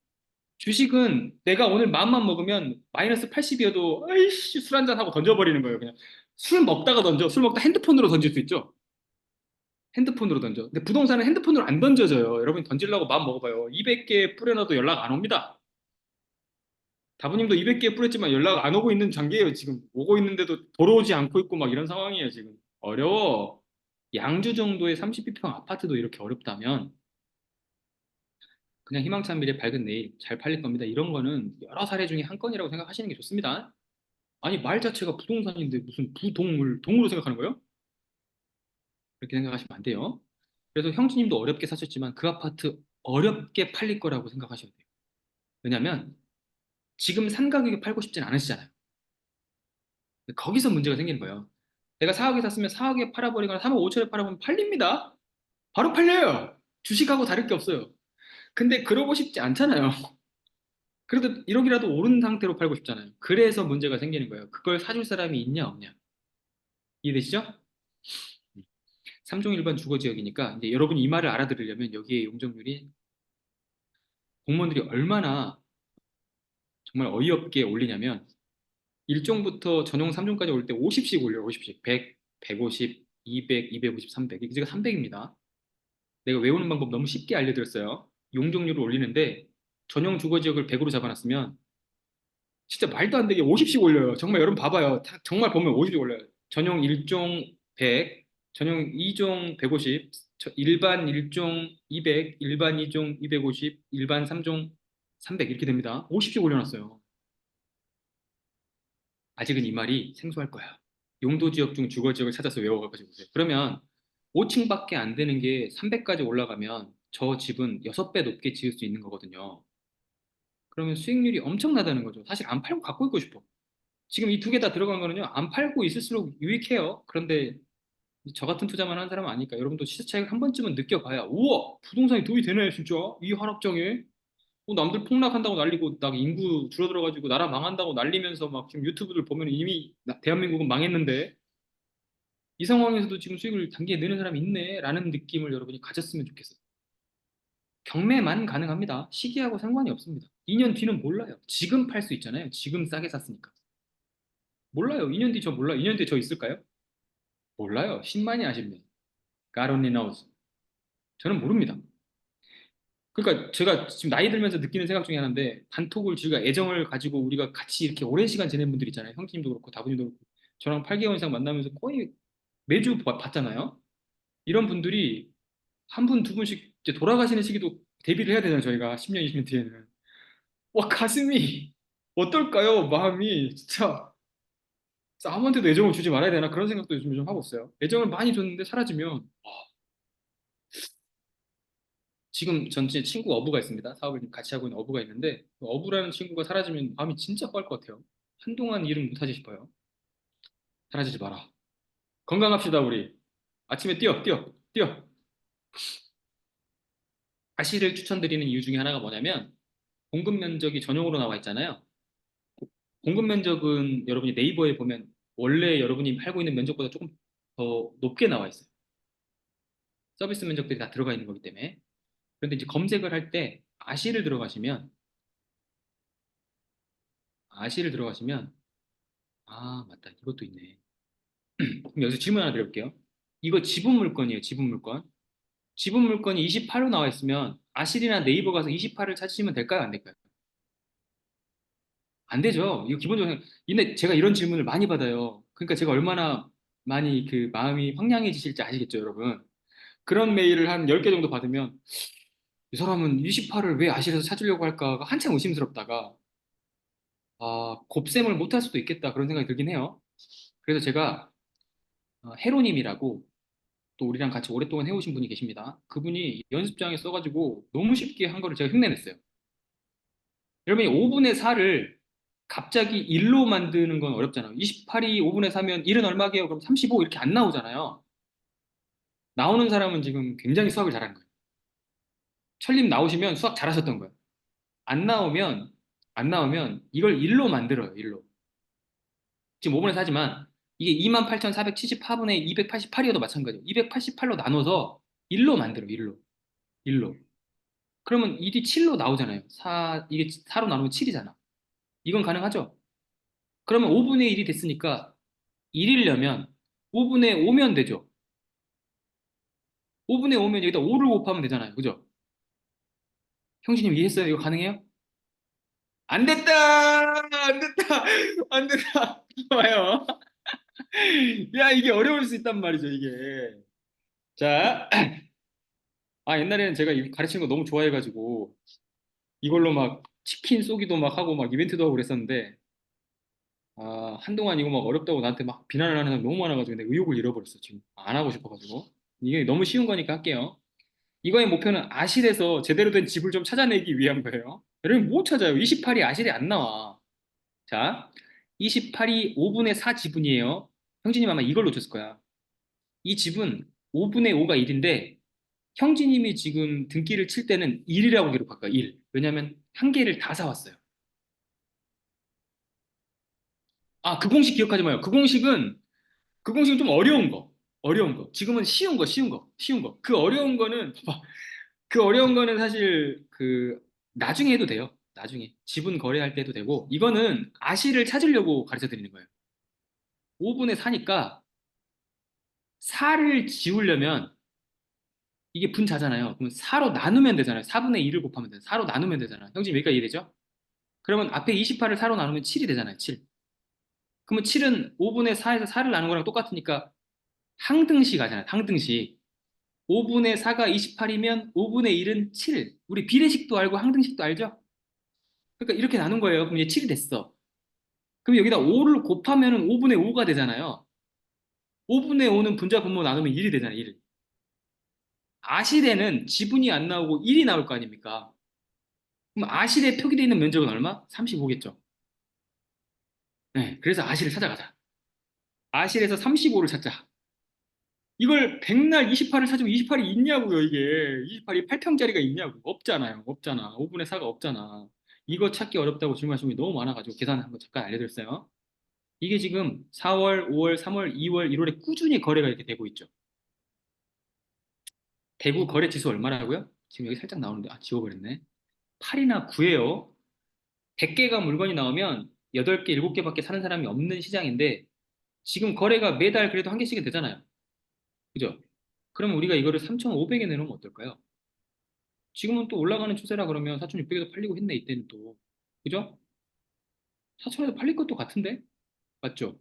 주식은 내가 오늘 마음만 먹으면 마이너스 80이어도 아이씨 술 한잔 하고 던져버리는 거예요. 그냥 술 먹다가 던져. 술 먹다 핸드폰으로 던질 수 있죠. 핸드폰으로 던져. 근데 부동산은 핸드폰으로 안 던져져요. 여러분 던지려고 마음 먹어봐요. 200개 뿌려놔도 연락 안 옵니다. 다부님도 200개 뿌렸지만 연락 안 오고 있는 단계예요. 지금 오고 있는데도 돌아오지 않고 있고 막 이런 상황이에요. 지금 어려워. 양주 정도의 30평 아파트도 이렇게 어렵다면 그냥 희망찬 미래 밝은 내일 잘 팔릴 겁니다. 이런 거는 여러 사례 중에 한 건이라고 생각하시는 게 좋습니다. 아니 말 자체가 부동산인데 무슨 부동물 동물로 생각하는 거예요? 그렇게 생각하시면 안 돼요. 그래서 형수님도 어렵게 사셨지만 그 아파트 어렵게 팔릴 거라고 생각하셔야 돼요. 왜냐면 지금 산 가격에 팔고 싶진 않으시잖아요. 거기서 문제가 생기는 거예요. 내가 4억에 샀으면 4억에 팔아버리거나 3억 5천에 팔아보면 팔립니다. 바로 팔려요. 주식하고 다를 게 없어요. 근데 그러고 싶지 않잖아요. 그래도 1억이라도 오른 상태로 팔고 싶잖아요. 그래서 문제가 생기는 거예요. 그걸 사줄 사람이 있냐 없냐. 이해되시죠? 3종 1반 주거지역이니까 이제 여러분이 이 말을 알아들으려면 여기에 용적률이 공무원들이 얼마나 정말 어이없게 올리냐면 1종부터 전용 3종까지 올 때 50씩 올려요. 50씩. 100, 150, 200, 250, 300. 이게 300입니다. 내가 외우는 방법 너무 쉽게 알려드렸어요. 용적률을 올리는데 전용 주거지역을 100으로 잡아놨으면 진짜 말도 안 되게 50씩 올려요. 정말 여러분 봐봐요. 정말 보면 50씩 올려요. 전용 1종 100, 전용 2종 150, 일반 1종 200, 일반 2종 250, 일반 3종 300 이렇게 됩니다. 50씩 올려놨어요. 아직은 이 말이 생소할 거야. 용도 지역 중 주거 지역을 찾아서 외워가지고 보세요. 그러면 5층밖에 안 되는 게 300까지 올라가면 저 집은 6배 높게 지을 수 있는 거거든요. 그러면 수익률이 엄청나다는 거죠. 사실 안 팔고 갖고 있고 싶어. 지금 이 두 개 다 들어간 거는요, 안 팔고 있을수록 유익해요. 그런데 저 같은 투자만 하는 사람은 아니까 여러분도 시세 차익을 한 번쯤은 느껴봐야, 우와, 부동산이 도움이 되네, 진짜. 이 한업정에. 남들 폭락한다고 난리고, 나 인구 줄어들어가지고 나라 망한다고 난리면서 막 지금 유튜브들 보면 이미 대한민국은 망했는데, 이 상황에서도 지금 수익을 단기에 내는 사람이 있네, 라는 느낌을 여러분이 가졌으면 좋겠어요. 경매만 가능합니다. 시기하고 상관이 없습니다. 2년 뒤는 몰라요. 지금 팔 수 있잖아요. 지금 싸게 샀으니까. 몰라요. 2년 뒤 저 몰라요. 2년 뒤에 저 있을까요? 몰라요. 10만이 아십니다. God only knows. 저는 모릅니다. 그러니까 제가 지금 나이 들면서 느끼는 생각 중에 하나인데 단톡을 저희가 애정을 가지고 우리가 같이 이렇게 오랜 시간 지낸 분들 있잖아요. 형님도 그렇고 다분이도 그렇고 저랑 8개월 이상 만나면서 거의 매주 봤잖아요. 이런 분들이 한 분, 두 분씩 이제 돌아가시는 시기도 대비를 해야 되잖아요. 저희가 10년, 20년 뒤에는. 와, 가슴이 어떨까요? 마음이 진짜 아무한테도 애정을 주지 말아야 되나 그런 생각도 요즘 좀 하고 있어요. 애정을 많이 줬는데 사라지면 지금 전체 친구 어부가 있습니다. 사업을 같이 하고 있는 어부가 있는데 그 어부라는 친구가 사라지면 마음이 진짜 허할 것 같아요. 한동안 일은 못하지 싶어요. 사라지지 마라. 건강합시다 우리. 아침에 뛰어 뛰어 뛰어. 아시를 추천드리는 이유 중에 하나가 뭐냐면 공급 면적이 전용으로 나와 있잖아요. 공급 면적은 여러분이 네이버에 보면 원래 여러분이 팔고 있는 면적보다 조금 더 높게 나와 있어요. 서비스 면적들이 다 들어가 있는 거기 때문에. 그런데 이제 검색을 할 때 아시를 들어가시면 아 맞다 이것도 있네. 그럼 여기서 질문 하나 드려볼게요. 이거 지분 물건이에요. 지분 물건. 지분 물건이 28로 나와 있으면 아실이나 네이버 가서 28을 찾으시면 될까요? 안 될까요? 안 되죠. 이거 기본적으로 근데 제가 이런 질문을 많이 받아요. 그러니까 제가 얼마나 많이 그 마음이 황량해지실지 아시겠죠, 여러분? 그런 메일을 한 10개 정도 받으면 이 사람은 28을 왜 아실에서 찾으려고 할까가 한참 의심스럽다가 곱셈을 못할 수도 있겠다 그런 생각이 들긴 해요. 그래서 제가 헤로님이라고 또 우리랑 같이 오랫동안 해오신 분이 계십니다. 그분이 연습장에 써가지고 너무 쉽게 한 거를 제가 흉내냈어요. 여러분이 5분의 4를 갑자기 1로 만드는 건 어렵잖아요. 28이 5분의 4면 1은 얼마게요? 그럼 35 이렇게 안 나오잖아요. 나오는 사람은 지금 굉장히 수학을 잘하는 거예요. 철림 나오시면 수학 잘하셨던 거예요. 안 나오면 안 나오면 이걸 1로 만들어요. 1로. 지금 5분의 4지만 이게 28,474분의 288이어도 마찬가지예요. 288로 나눠서 1로 만들어요. 1로. 1로. 그러면 1이 7로 나오잖아요. 이게 4로 나누면 7이잖아. 이건 가능하죠? 그러면 5분의 1이 됐으니까 1이려면 5분의 5면 되죠. 5분의 5면 여기다 5를 곱하면 되잖아요. 그죠? 형제님 이해했어요? 이거 가능해요? 안 됐다! 안 됐다! 안 됐다! 좋아요. 야, 이게 어려울 수 있단 말이죠, 이게. 자, 옛날에는 제가 가르치는 거 너무 좋아해가지고 이걸로 막 치킨 쏘기도 막 하고 막 이벤트도 하고 그랬었는데 한동안 이거 막 어렵다고 나한테 막 비난을 하는 사람 너무 많아가지고 내가 의욕을 잃어버렸어, 지금. 안 하고 싶어가지고. 이게 너무 쉬운 거니까 할게요. 이거의 목표는 아실에서 제대로 된 집을 좀 찾아내기 위한 거예요. 여러분 못 찾아요. 28이 아실에 안 나와. 자, 28이 5분의 4 지분이에요. 형제님 아마 이걸 놓쳤을 거야. 이 집은 5분의 5가 1인데 형제님이 지금 등기를 칠 때는 1이라고 기록할 거야. 1. 왜냐면 한 개를 다 사왔어요. 그 공식 기억하지 마요. 그 공식은 좀 어려운 거. 어려운 거. 지금은 쉬운 거, 쉬운 거, 쉬운 거. 그 어려운 거는 사실 나중에 해도 돼요. 나중에 지분 거래할 때 해도 되고 이거는 아시를 찾으려고 가르쳐 드리는 거예요. 5분의 4니까 4를 지우려면 이게 분자잖아요. 그러면 4로 나누면 되잖아요. 4분의 2를 곱하면 돼요. 4로 나누면 되잖아요. 형님 여기까지 이해되죠? 그러면 앞에 28을 4로 나누면 7이 되잖아요. 7. 그러면 7은 5분의 4에서 4를 나눈 거랑 똑같으니까 항등식 하잖아요. 항등식. 5분의 4가 28이면 5분의 1은 7. 우리 비례식도 알고 항등식도 알죠? 그러니까 이렇게 나눈 거예요. 그럼 이제 7이 됐어. 그럼 여기다 5를 곱하면 5분의 5가 되잖아요. 5분의 5는 분자 분모 나누면 1이 되잖아요. 1. 아실에는 지분이 안 나오고 1이 나올 거 아닙니까? 그럼 아실에 표기되어 있는 면적은 얼마? 35겠죠. 네, 그래서 아실을 찾아가자. 아실에서 35를 찾자. 이걸 백날 28을 찾으면 28이 있냐고요, 이게. 28이 8평짜리가 있냐고. 없잖아요. 없잖아. 5분의 4가 없잖아. 이거 찾기 어렵다고 질문하시는 분이 너무 많아가지고 계산 한번 잠깐 알려드렸어요. 이게 지금 4월, 5월, 3월, 2월, 1월에 꾸준히 거래가 이렇게 되고 있죠. 대구 거래 지수 얼마라고요? 지금 여기 살짝 나오는데, 지워버렸네. 8이나 9예요. 100개가 물건이 나오면 8개, 7개밖에 사는 사람이 없는 시장인데, 지금 거래가 매달 그래도 한 개씩은 되잖아요. 그죠? 그러면 우리가 이거를 3,500에 내놓으면 어떨까요? 지금은 또 올라가는 추세라 그러면 4,600에도 팔리고 했네, 이때는 또. 그죠? 4,000에도 팔릴 것도 같은데? 맞죠?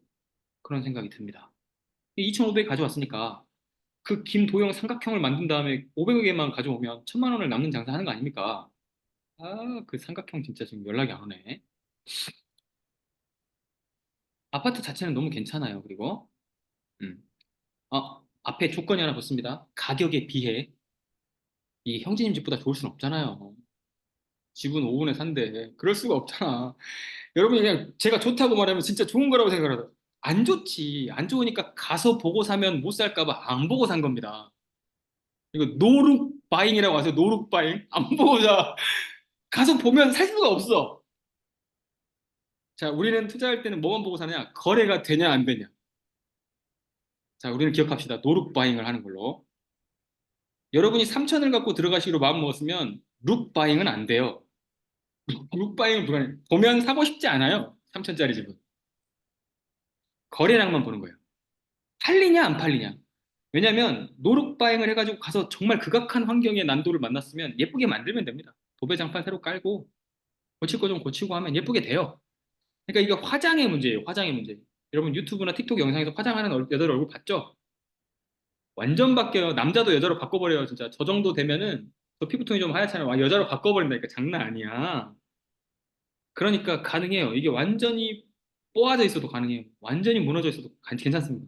그런 생각이 듭니다. 2,500 가져왔으니까 그 김도영 삼각형을 만든 다음에 500개만 가져오면 1,000만 원을 남는 장사 하는 거 아닙니까? 그 삼각형 진짜 지금 연락이 안 오네. 아파트 자체는 너무 괜찮아요. 그리고 음. 앞에 조건이 하나 붙습니다. 가격에 비해 이 형제님 집보다 좋을 순 없잖아요. 집은 5분에 산대. 그럴 수가 없잖아. 여러분 그냥 제가 좋다고 말하면 진짜 좋은 거라고 생각하다. 안 좋지. 안 좋으니까 가서 보고 사면 못 살까 봐 안 보고 산 겁니다. 이거 노룩 바잉이라고 하세요. 노룩 바잉. 안 보고 사. 가서 보면 살 수가 없어. 자, 우리는 투자할 때는 뭐만 보고 사냐? 거래가 되냐 안 되냐. 자, 우리는 기억합시다. 노룩 바잉을 하는 걸로. 여러분이 3천을 갖고 들어가시기로 마음 먹었으면 룩 바잉은 안 돼요. 룩 바잉은 불가능해. 보면 사고 싶지 않아요. 3천짜리 집은. 거래량만 보는 거예요. 팔리냐 안 팔리냐. 왜냐면 노룩바잉을 해가지고 가서 정말 극악한 환경의 난도를 만났으면 예쁘게 만들면 됩니다. 도배장판 새로 깔고 고칠 거 좀 고치고 하면 예쁘게 돼요. 그러니까 이게 화장의 문제예요. 화장의 문제. 여러분 유튜브나 틱톡 영상에서 화장하는 여자들 얼굴 봤죠? 완전 바뀌어요. 남자도 여자로 바꿔버려요. 진짜 저 정도 되면은 저 피부톤이 좀 하얗잖아요. 와, 여자로 바꿔버린다니까 장난 아니야. 그러니까 가능해요. 이게 완전히 뽀아져 있어도 가능해요. 완전히 무너져 있어도 괜찮습니다.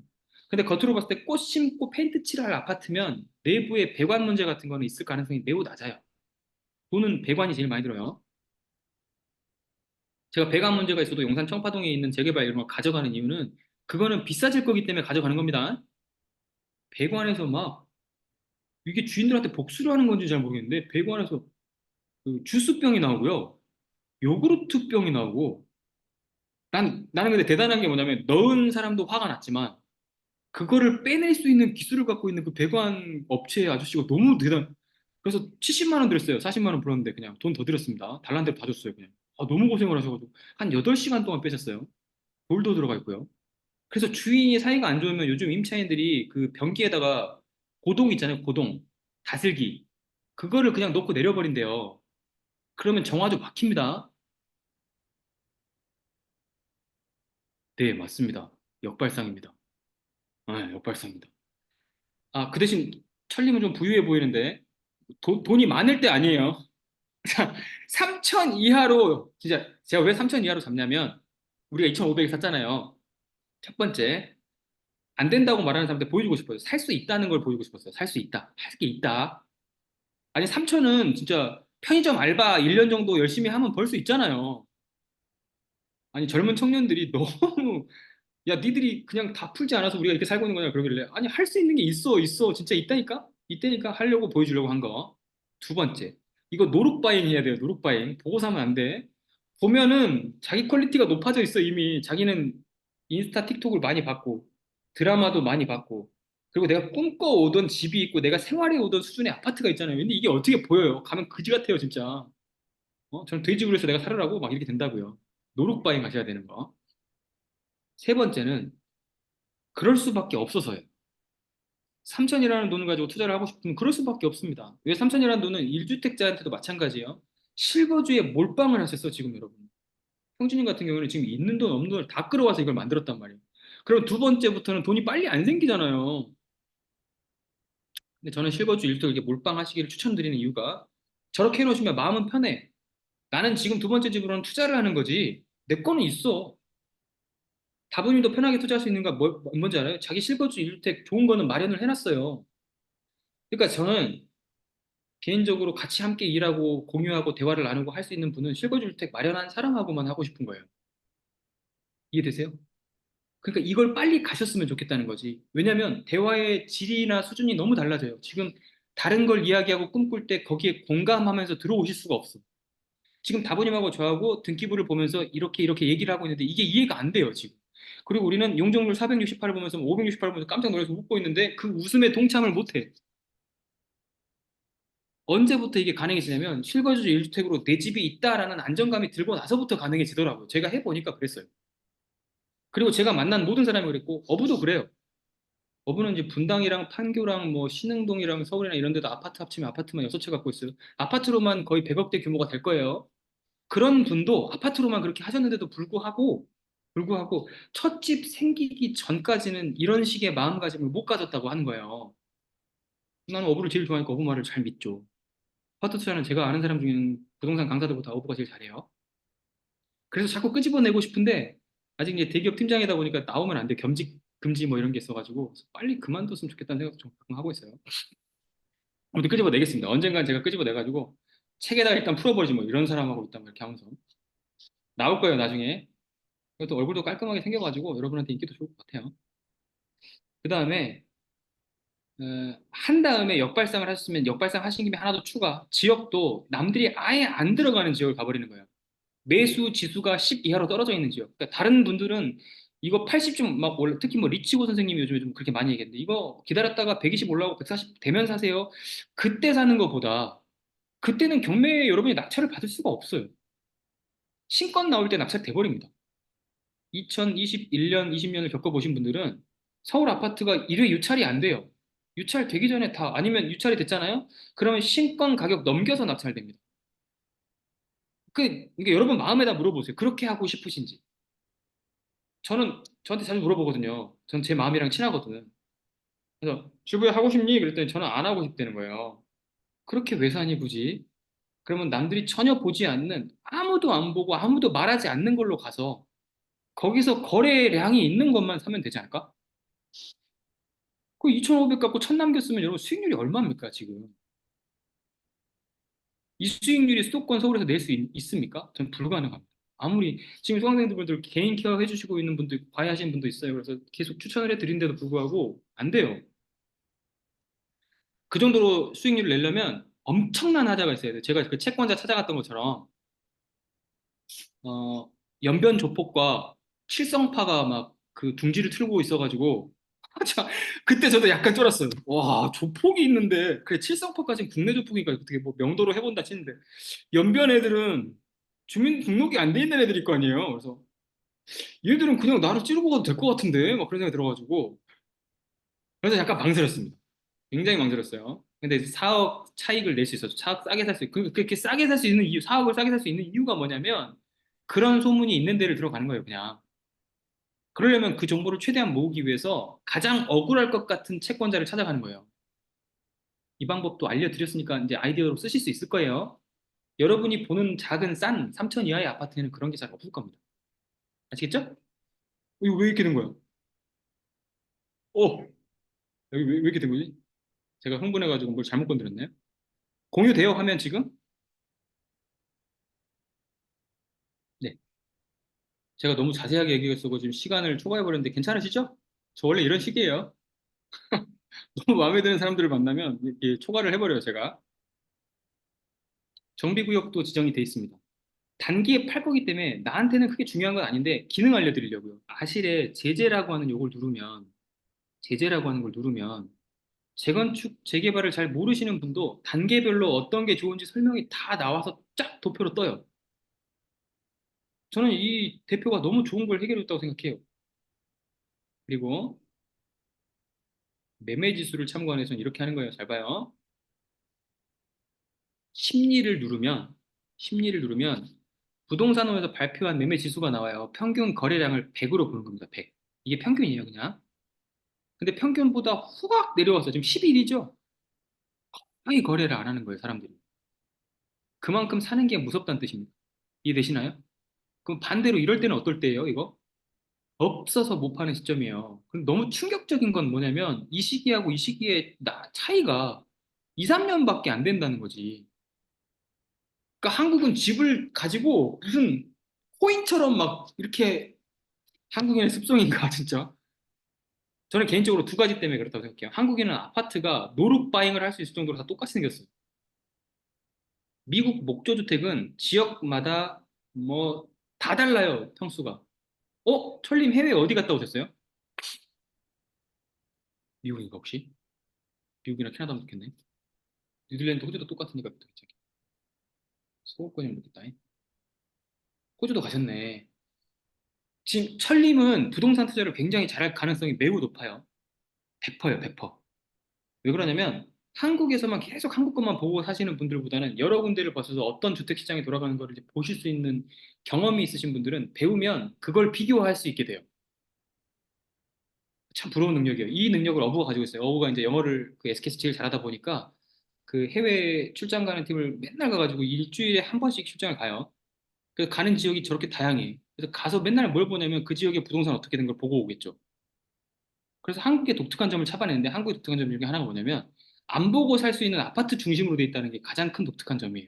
근데 겉으로 봤을 때 꽃 심고 페인트 칠할 아파트면 내부에 배관 문제 같은 거는 있을 가능성이 매우 낮아요. 돈은 배관이 제일 많이 들어요. 제가 배관 문제가 있어도 용산 청파동에 있는 재개발 이런 걸 가져가는 이유는 그거는 비싸질 거기 때문에 가져가는 겁니다. 배관에서 막 이게 주인들한테 복수를 하는 건지 잘 모르겠는데 배관에서 그 주스병이 나오고요. 요구르트 병이 나오고 나는 근데 대단한 게 뭐냐면 넣은 사람도 화가 났지만 그거를 빼낼 수 있는 기술을 갖고 있는 그 배관 업체 아저씨가 너무 그래서 70만 원 들었어요. 40만 원 불렀는데 그냥 돈 더 들었습니다. 달란 대로 다 줬어요. 그냥. 아, 너무 고생을 하셔가지고 한 8시간 동안 빼셨어요. 돌도 들어가 있고요. 그래서 주인이 사이가 안 좋으면 요즘 임차인들이 그 변기에다가 고동 있잖아요. 고동. 다슬기. 그거를 그냥 놓고 내려버린대요. 그러면 정화조 막힙니다. 네, 맞습니다. 역발상입니다. 아, 역발상입니다. 아, 그 대신 천림은 좀 부유해 보이는데 돈이 많을 때 아니에요. 3천 이하로 진짜 제가 왜 3천 이하로 잡냐면 우리가 2,500에 샀잖아요. 첫 번째 안 된다고 말하는 사람한테 보여주고 싶어요. 살 수 있다는 걸 보여주고 싶었어요. 살 수 있다. 할 게 있다. 아니 3천은 진짜 편의점 알바 1년 정도 열심히 하면 벌 수 있잖아요. 아니 젊은 청년들이 너무 야 니들이 그냥 다 풀지 않아서 우리가 이렇게 살고 있는 거냐 그러길래 아니 할 수 있는 게 있어 진짜 있다니까 있다니까 하려고 보여주려고 한 거. 두 번째 이거 노룩바잉 해야 돼요. 노룩바잉 보고 사면 안 돼. 보면은 자기 퀄리티가 높아져 있어 이미. 자기는 인스타 틱톡을 많이 봤고 드라마도 많이 봤고 그리고 내가 꿈꿔오던 집이 있고 내가 생활해 오던 수준의 아파트가 있잖아요. 근데 이게 어떻게 보여요? 가면 그지 같아요 진짜. 저는 돼지굴에서 내가 살으라고 막 이렇게 된다고요. 노룩바잉 하셔야 되는 거. 세 번째는 그럴 수밖에 없어서요. 3천이라는 돈을 가지고 투자를 하고 싶으면 그럴 수밖에 없습니다. 왜 3천이라는 돈은 1주택자한테도 마찬가지예요. 실거주에 몰빵을 하셨어, 지금 여러분. 형준님 같은 경우는 지금 있는 돈, 없는 돈을 다 끌어와서 이걸 만들었단 말이에요. 그럼 두 번째부터는 돈이 빨리 안 생기잖아요. 근데 저는 실거주 1주택 이렇게 몰빵하시기를 추천드리는 이유가 저렇게 해놓으시면 마음은 편해. 나는 지금 두 번째 집으로는 투자를 하는 거지. 내 거는 있어. 다부님도 편하게 투자할 수 있는 거 뭔지 알아요? 자기 실거주 1주택 좋은 거는 마련을 해놨어요. 그러니까 저는 개인적으로 같이 함께 일하고 공유하고 대화를 나누고 할 수 있는 분은 실거주택 마련한 사람하고만 하고 싶은 거예요. 이해되세요? 그러니까 이걸 빨리 가셨으면 좋겠다는 거지. 왜냐하면 대화의 질이나 수준이 너무 달라져요. 지금 다른 걸 이야기하고 꿈꿀 때 거기에 공감하면서 들어오실 수가 없어. 지금 다보님하고 저하고 등기부를 보면서 이렇게 이렇게 얘기를 하고 있는데 이게 이해가 안 돼요, 지금. 그리고 우리는 용적률 468을 보면서 568을 보면서 깜짝 놀라서 웃고 있는데 그 웃음에 동참을 못 해. 언제부터 이게 가능해지냐면 실거주 1주택으로 내 집이 있다라는 안정감이 들고 나서부터 가능해지더라고요. 제가 해보니까 그랬어요. 그리고 제가 만난 모든 사람이 그랬고 어부도 그래요. 어부는 이제 분당이랑 판교랑 뭐 신흥동이랑 서울이랑 이런 데도 아파트 합치면 아파트만 6채 갖고 있어요. 아파트로만 거의 100억대 규모가 될 거예요. 그런 분도 아파트로만 그렇게 하셨는데도 불구하고 첫 집 생기기 전까지는 이런 식의 마음가짐을 못 가졌다고 하는 거예요. 나는 어부를 제일 좋아하니까 어부 말을 잘 믿죠. 아파트 투자는 제가 아는 사람 중에는 부동산 강사들보다 어부가 제일 잘해요. 그래서 자꾸 끄집어내고 싶은데 아직 이제 대기업 팀장이다 보니까 나오면 안 돼. 겸직 금지 뭐 이런 게 있어가지고 빨리 그만뒀으면 좋겠다는 생각 좀 가끔 하고 있어요. 아무튼 끄집어내겠습니다. 언젠간 제가 끄집어내가지고 책에다가 일단 풀어버리지 뭐 이런 사람하고 있다 뭐 이렇게 하면서 나올 거예요 나중에. 그것도 얼굴도 깔끔하게 생겨가지고 여러분한테 인기도 좋을 것 같아요. 그 다음에 한 다음에 역발상을 하셨으면 역발상 하신 김에 하나 더 추가. 지역도 남들이 아예 안 들어가는 지역을 가버리는 거예요. 매수 지수가 10 이하로 떨어져 있는 지역. 그러니까 다른 분들은 이거 80좀 막 올라, 특히 뭐 리치고 선생님이 요즘에 좀 그렇게 많이 얘기했는데 이거 기다렸다가 120 올라오고 140 되면 사세요. 그때 사는 것보다 그때는 경매에 여러분이 낙찰을 받을 수가 없어요. 신권 나올 때 낙찰돼 버립니다. 2021년, 20년을 겪어보신 분들은 서울 아파트가 1회 유찰이 안 돼요. 유찰 되기 전에 다, 아니면 유찰이 됐잖아요? 그러면 신권 가격 넘겨서 낙찰됩니다. 이게 여러분 마음에다 물어보세요. 그렇게 하고 싶으신지. 저는 저한테 자주 물어보거든요. 전 제 마음이랑 친하거든. 그래서 주부에 하고 싶니? 그랬더니 저는 안 하고 싶다는 거예요. 그렇게 왜 사니 굳이? 그러면 남들이 전혀 보지 않는 아무도 안 보고 아무도 말하지 않는 걸로 가서 거기서 거래량이 있는 것만 사면 되지 않을까? 그 2,500 갖고 1,000 남겼으면 여러분 수익률이 얼마입니까, 지금? 이 수익률이 수도권 서울에서 낼 수 있습니까? 전 불가능합니다. 아무리 지금 수강생분들 개인 케어 해주시고 있는 분도 있고 과외하시는 분도 있어요. 그래서 계속 추천을 해드린데도 불구하고 안 돼요. 그 정도로 수익률을 내려면 엄청난 하자가 있어야 돼요. 제가 그 채권자 찾아갔던 것처럼 어, 연변 조폭과 칠성파가 막 그 둥지를 틀고 있어가지고 자, 그때 저도 약간 쫄았어요. 와, 조폭이 있는데 그래 칠성파까지는 국내 조폭이니까 어떻게 뭐 명도로 해본다 치는데 연변 애들은 주민 등록이 안 돼 있는 애들일 거 아니에요. 그래서 얘들은 그냥 나를 찌르고 가도 될 것 같은데 막 그런 생각이 들어가지고 그래서 약간 망설였습니다. 굉장히 망설였어요. 근데 이제 4억 차익을 낼 수 있었죠. 4억 싸게 살 수 있고 그렇게 싸게 살 수 있는 이유, 4억을 싸게 살 수 있는 이유가 뭐냐면 그런 소문이 있는 데를 들어가는 거예요, 그냥. 그러려면 그 정보를 최대한 모으기 위해서 가장 억울할 것 같은 채권자를 찾아가는 거예요. 이 방법도 알려드렸으니까 이제 아이디어로 쓰실 수 있을 거예요. 여러분이 보는 작은 싼 3천 이하의 아파트에는 그런 게 잘 없을 겁니다. 아시겠죠? 이거 왜 이렇게 된 거야? 어, 여기 왜 이렇게 된 거지? 제가 흥분해가지고 뭘 잘못 건드렸나요? 공유돼요, 화면 지금? 네. 제가 너무 자세하게 얘기했어 지금 시간을 초과해버렸는데 괜찮으시죠? 저 원래 이런 식이에요. 너무 마음에 드는 사람들을 만나면 이렇게 초과를 해버려요, 제가. 정비구역도 지정이 돼 있습니다. 단기에 팔 거기 때문에 나한테는 크게 중요한 건 아닌데 기능 알려드리려고요. 아실에 제재라고 하는 요걸 누르면 제재라고 하는 걸 누르면 재건축, 재개발을 잘 모르시는 분도 단계별로 어떤 게 좋은지 설명이 다 나와서 쫙 도표로 떠요. 저는 이 대표가 너무 좋은 걸 해결했다고 생각해요. 그리고 매매 지수를 참고하는 서 이렇게 하는 거예요. 잘 봐요. 심리를 누르면 심리를 누르면 부동산원에서 발표한 매매 지수가 나와요. 평균 거래량을 100으로 보는 겁니다. 100. 이게 평균이에요, 그냥. 근데 평균보다 후각 내려와서 지금 11이죠? 거의 거래를 안 하는 거예요, 사람들이. 그만큼 사는 게 무섭다는 뜻입니다. 이해되시나요? 그럼 반대로 이럴 때는 어떨 때예요, 이거? 없어서 못 파는 시점이에요. 그럼 너무 충격적인 건 뭐냐면 이 시기하고 이 시기의 차이가 2, 3년밖에 안 된다는 거지. 그러니까 한국은 집을 가지고 무슨 코인처럼 막 이렇게 한국인의 습성인가 진짜. 저는 개인적으로 두 가지 때문에 그렇다고 생각해요. 한국인은 아파트가 노룩 바잉을 할 수 있을 정도로 다 똑같이 생겼어요. 미국 목조주택은 지역마다 뭐 다 달라요, 평수가. 철님 해외 어디 갔다 오셨어요? 미국인가 혹시? 미국이나 캐나다면 좋겠네. 뉴질랜드, 호주도 똑같으니까 좋겠지. 소울권이 모르겠다. 호주도 가셨네. 지금 철님은 부동산 투자를 굉장히 잘할 가능성이 매우 높아요. 100%예요, 100%. 왜 그러냐면 한국에서만 계속 한국 것만 보고 사시는 분들보다는 여러 군데를 거쳐서 어떤 주택 시장이 돌아가는 거를 이제 보실 수 있는 경험이 있으신 분들은 배우면 그걸 비교할 수 있게 돼요. 참 부러운 능력이에요. 이 능력을 어부가 가지고 있어요. 어부가 이제 영어를 그 SK에서 제일 잘하다 보니까 그 해외 출장 가는 팀을 맨날 가가지고 일주일에 한 번씩 출장을 가요. 그래서 가는 지역이 저렇게 다양해. 그래서 가서 맨날 뭘 보냐면 그 지역의 부동산 어떻게 된 걸 보고 오겠죠. 그래서 한국의 독특한 점을 잡아내는데 한국의 독특한 점 중에 하나가 뭐냐면 안 보고 살 수 있는 아파트 중심으로 돼 있다는 게 가장 큰 독특한 점이에요.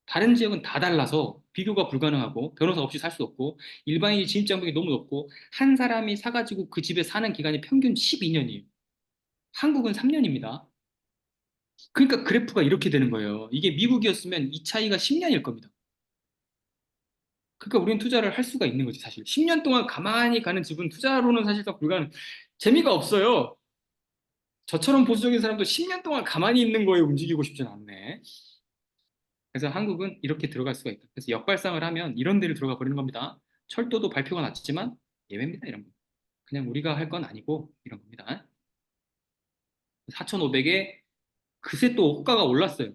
다른 지역은 다 달라서 비교가 불가능하고 변호사 없이 살 수 없고 일반인이 진입장벽이 너무 높고 한 사람이 사가지고 그 집에 사는 기간이 평균 12년이에요. 한국은 3년입니다. 그러니까 그래프가 이렇게 되는 거예요. 이게 미국이었으면 이 차이가 10년일 겁니다. 그러니까 우리는 투자를 할 수가 있는 거지 사실. 10년 동안 가만히 가는 집은 투자로는 사실상 불가능. 재미가 없어요. 저처럼 보수적인 사람도 10년 동안 가만히 있는 거에 움직이고 싶진 않네. 그래서 한국은 이렇게 들어갈 수가 있다. 그래서 역발상을 하면 이런 데를 들어가 버리는 겁니다. 철도도 발표가 났지만 예외입니다. 이런 거. 그냥 우리가 할 건 아니고 이런 겁니다. 4,500에 그새 또 호가가 올랐어요.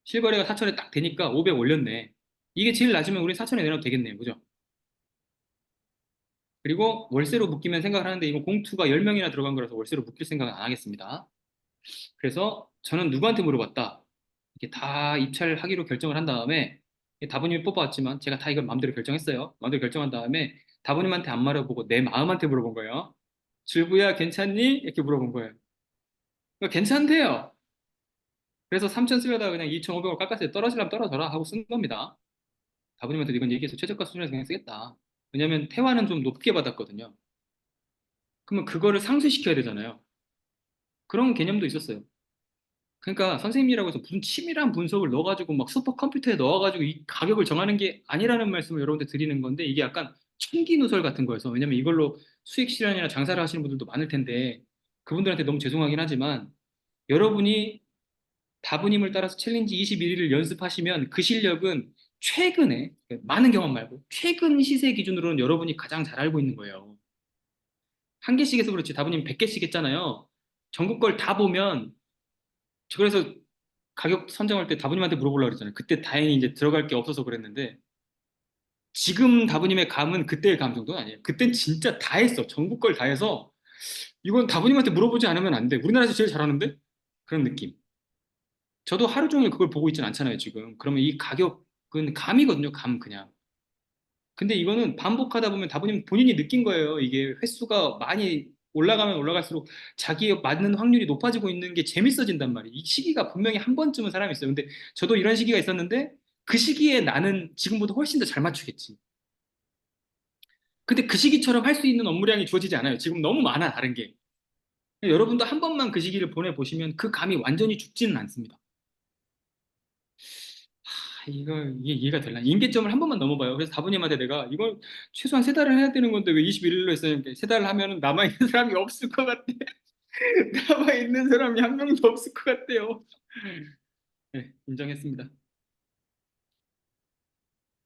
실거래가 4천에 딱 되니까 500 올렸네. 이게 제일 낮으면 우리 4천에 내놔도 되겠네요. 그죠? 그리고 월세로 묶이면 생각을 하는데 이거 공투가 10명이나 들어간 거라서 월세로 묶일 생각은 안 하겠습니다. 그래서 저는 누구한테 물어봤다. 이렇게 다 입찰하기로 결정을 한 다음에 다부님이 뽑아왔지만 제가 다 이걸 마음대로 결정했어요. 마음대로 결정한 다음에 다부님한테 안 말해보고 내 마음한테 물어본 거예요. 줄부야 괜찮니? 이렇게 물어본 거예요. 그러니까 괜찮대요. 그래서 3천 쓰려다가 그냥 2,500원 깎았어요. 떨어지려면 떨어져라 하고 쓴 겁니다. 다부님한테 이건 얘기해서 최저가 수준에서 그냥 쓰겠다. 왜냐면 태화는 좀 높게 받았거든요. 그러면 그거를 상쇄시켜야 되잖아요. 그런 개념도 있었어요. 그러니까 선생님이라고 해서 무슨 치밀한 분석을 넣어가지고 막 슈퍼컴퓨터에 넣어가지고 이 가격을 정하는 게 아니라는 말씀을 여러분들 드리는 건데 이게 약간 청기누설 같은 거여서 왜냐면 이걸로 수익 실현이나 장사를 하시는 분들도 많을 텐데 그분들한테 너무 죄송하긴 하지만 여러분이 다부님을 따라서 챌린지 21일을 연습하시면 그 실력은 최근에 많은 경험 말고 최근 시세 기준으로는 여러분이 가장 잘 알고 있는 거예요. 한 개씩 해서 그렇지 다부님 100개씩 했잖아요. 전국 걸 다 보면 저 그래서 가격 선정할 때 다부님한테 물어보려고 그랬잖아요. 그때 다행히 이제 들어갈 게 없어서 그랬는데 지금 다부님의 감은 그때의 감 정도는 아니에요. 그땐 진짜 다 했어. 전국 걸 다 해서 이건 다부님한테 물어보지 않으면 안 돼. 우리나라에서 제일 잘하는데? 그런 느낌. 저도 하루 종일 그걸 보고 있진 않잖아요, 지금. 그러면 이 가격은 감이거든요, 감 그냥. 근데 이거는 반복하다 보면 다부님 본인이 느낀 거예요. 이게 횟수가 많이 올라가면 올라갈수록 자기에 맞는 확률이 높아지고 있는 게 재밌어진단 말이에요. 이 시기가 분명히 한 번쯤은 사람이 있어요. 근데 저도 이런 시기가 있었는데 그 시기에 나는 지금보다 훨씬 더 잘 맞추겠지. 근데 그 시기처럼 할 수 있는 업무량이 주어지지 않아요. 지금 너무 많아, 다른 게. 여러분도 한 번만 그 시기를 보내보시면 그 감이 완전히 죽지는 않습니다. 이게 이해가 되나? 임계점을 한 번만 넘어봐요. 그래서 다부님한테 내가 이걸 최소한 3달을 해야 되는 건데 왜 21일로 했어요? 3달 하면 남아있는 사람이 없을 것 같아. 남아있는 사람이 한 명도 없을 것 같아요. 네, 인정했습니다.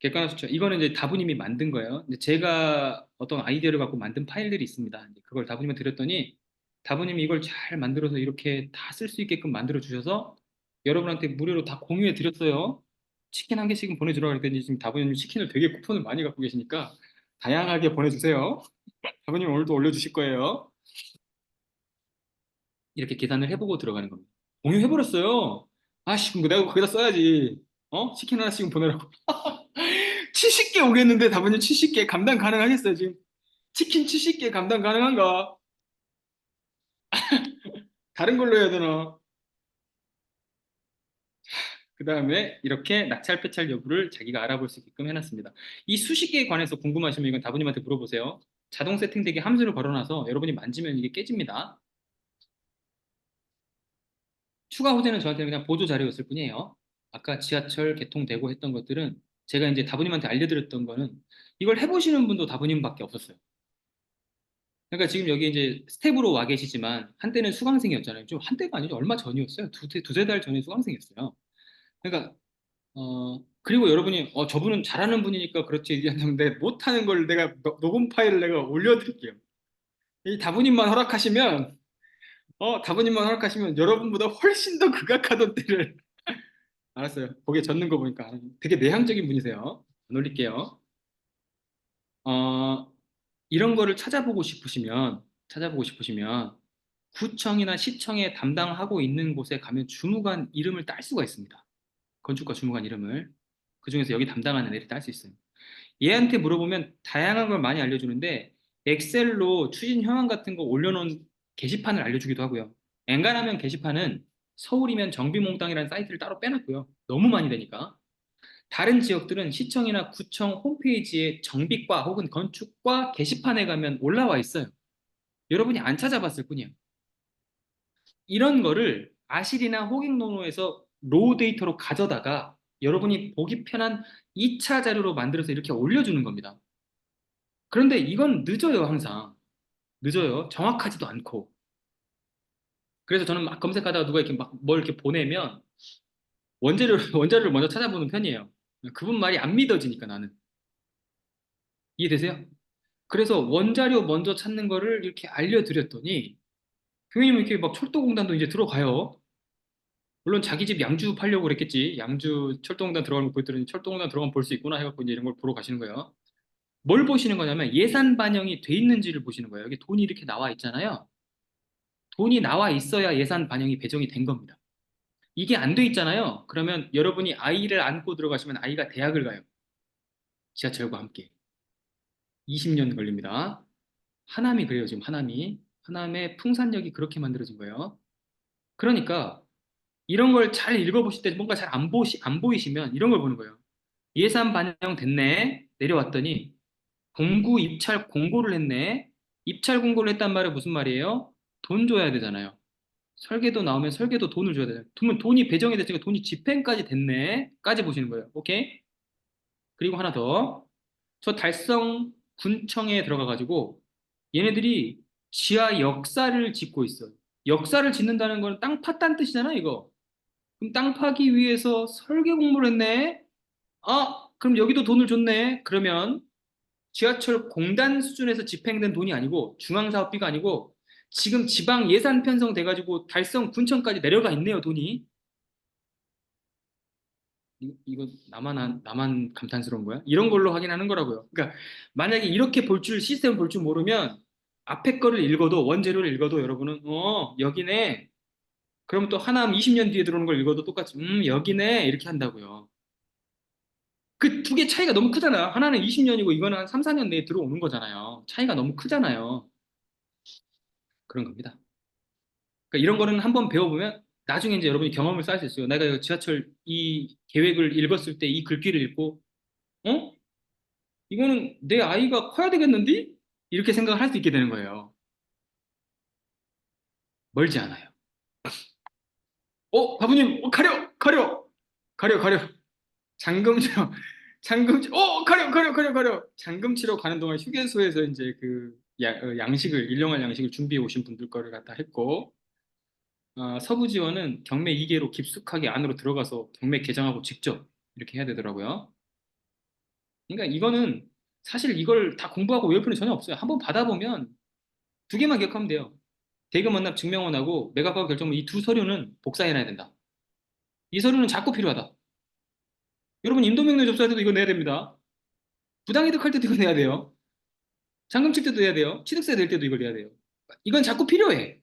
객관화 수치. 이거는 이제 다부님이 만든 거예요. 근데 제가 어떤 아이디어를 갖고 만든 파일들이 있습니다. 이제 그걸 다부님한테 드렸더니 다부님이 이걸 잘 만들어서 이렇게 다 쓸 수 있게끔 만들어 주셔서 여러분한테 무료로 다 공유해 드렸어요. 치킨 한 개씩은 보내주라 그랬더니 지금 다부님 치킨을 되게 쿠폰을 많이 갖고 계시니까 다양하게 보내주세요. 다부님 오늘도 올려주실 거예요. 이렇게 계산을 해보고 들어가는 겁니다. 공유해버렸어요. 아씨, 그럼 내가 거기다 써야지. 치킨 하나씩은 보내라고. 70개 오겠는데 다분히 70개 감당 가능하겠어요 지금 치킨 70개 감당 가능한가 다른 걸로 해야 되나 그 다음에 이렇게 낙찰 폐찰 여부를 자기가 알아볼 수 있게끔 해놨습니다 이 수식에 관해서 궁금하시면 이건 다부님한테 물어보세요 자동 세팅되게 함수를 걸어놔서 여러분이 만지면 이게 깨집니다 추가 호재는 저한테 그냥 보조 자료였을 뿐이에요 아까 지하철 개통되고 했던 것들은 제가 이제 다부님한테 알려드렸던 거는 이걸 해보시는 분도 다부님밖에 없었어요 그러니까 지금 여기 이제 스텝으로 와 계시지만 한때는 수강생이었잖아요. 좀 한때가 아니죠. 얼마 전이었어요. 두세 달 전에 수강생이었어요. 그러니까 그리고 여러분이 저분은 잘하는 분이니까 그렇지 얘기하는데 못하는 걸 내가 녹음 파일을 내가 올려드릴게요. 이 다부님만 허락하시면 다부님만 허락하시면 여러분보다 훨씬 더 극악하던 때를 알았어요. 거기에 젖는 거 보니까 되게 내향적인 분이세요. 안 올릴게요. 어, 이런 거를 찾아보고 싶으시면 구청이나 시청에 담당하고 있는 곳에 가면 주무관 이름을 딸 수가 있습니다. 건축가 주무관 이름을. 그중에서 여기 담당하는 애를 딸 수 있어요. 얘한테 물어보면 다양한 걸 많이 알려주는데 엑셀로 추진 현황 같은 거 올려놓은 게시판을 알려주기도 하고요. 엔간하면 게시판은 서울이면 정비몽땅이라는 사이트를 따로 빼놨고요. 너무 많이 되니까. 다른 지역들은 시청이나 구청 홈페이지에 정비과 혹은 건축과 게시판에 가면 올라와 있어요. 여러분이 안 찾아봤을 뿐이에요. 이런 거를 아실이나 호갱노노에서 로우 데이터로 가져다가 여러분이 보기 편한 2차 자료로 만들어서 이렇게 올려주는 겁니다. 그런데 이건 늦어요, 항상. 늦어요. 정확하지도 않고. 그래서 저는 막 검색하다가 누가 이렇게 막 뭘 이렇게 보내면 원자료를 먼저 찾아보는 편이에요. 그분 말이 안 믿어지니까 나는. 이해되세요? 그래서 원자료 먼저 찾는 거를 이렇게 알려드렸더니 교수님 이렇게 막 철도공단도 이제 들어가요. 물론 자기 집 양주 팔려고 그랬겠지. 양주 철도공단 들어가는 거 보더니 철도공단 들어가면 볼 수 있구나 해갖고 이제 이런 걸 보러 가시는 거예요. 뭘 보시는 거냐면 예산 반영이 돼 있는지를 보시는 거예요. 여기 돈이 이렇게 나와 있잖아요. 돈이 나와 있어야 예산 반영이 배정이 된 겁니다. 이게 안 돼 있잖아요. 그러면 여러분이 아이를 안고 들어가시면 아이가 대학을 가요. 지하철과 함께. 20년 걸립니다. 하남이 그래요, 지금 하남이. 하남의 풍산역이 그렇게 만들어진 거예요. 그러니까 이런 걸 잘 읽어보실 때 뭔가 잘 안 보이시면 이런 걸 보는 거예요. 예산 반영됐네. 내려왔더니 공구 입찰 공고를 했네. 입찰 공고를 했단 말은 무슨 말이에요? 돈 줘야 되잖아요. 설계도 나오면 설계도 돈을 줘야 되잖아요. 그러면 돈이 배정이 됐으니까 돈이 집행까지 됐네. 까지 보시는 거예요. 오케이? 그리고 하나 더. 저 달성 군청에 들어가가지고 얘네들이 지하 역사를 짓고 있어요. 역사를 짓는다는 건 땅 팠다는 뜻이잖아, 이거. 그럼 땅 파기 위해서 설계 공부를 했네? 아, 그럼 여기도 돈을 줬네? 그러면 지하철 공단 수준에서 집행된 돈이 아니고 중앙사업비가 아니고 지금 지방 예산 편성돼가지고 달성 군청까지 내려가 있네요, 돈이. 이거 나만 감탄스러운 거야? 이런 걸로 확인하는 거라고요. 그러니까 만약에 이렇게 시스템 볼 줄 모르면 앞에 거를 읽어도 원재료를 읽어도 여러분은 여기네. 그럼 또 하남 20년 뒤에 들어오는 걸 읽어도 똑같이 여기네 이렇게 한다고요. 그 두 개 차이가 너무 크잖아요. 하나는 20년이고 이거는 한 3, 4년 내에 들어오는 거잖아요. 차이가 너무 크잖아요. 그런 겁니다. 그러니까 이런 거는 한번 배워보면 나중에 이제 여러분이 경험을 쌓을 수 있어요. 내가 이거 지하철 이 계획을 읽었을 때 이 글귀를 읽고 어? 이거는 내 아이가 커야 되겠는데? 이렇게 생각을 할 수 있게 되는 거예요. 멀지 않아요. 바부님, 가려! 가려! 가려, 가려. 잠금 치러, 가려! 잠금 치러 가는 동안 휴게소에서 이제 그 일용할 양식을 준비해 오신 분들 거를 갖다 했고, 서부 지원은 경매 2개로 깊숙하게 안으로 들어가서 경매 개장하고 직접 이렇게 해야 되더라고요. 그러니까 이거는 사실 이걸 다 공부하고 외울 필요는 전혀 없어요. 한번 받아보면 두 개만 기억하면 돼요. 대금 완납 증명원하고 매각하고 결정문 이 두 서류는 복사해놔야 된다. 이 서류는 자꾸 필요하다. 여러분 임도명령 접수할 때도 이거 내야 됩니다. 부당이득 할 때도 이거 내야 돼요. 잔금 칠 때도 내야 돼요. 취득세 낼 때도 이걸 내야 돼요. 이건 자꾸 필요해.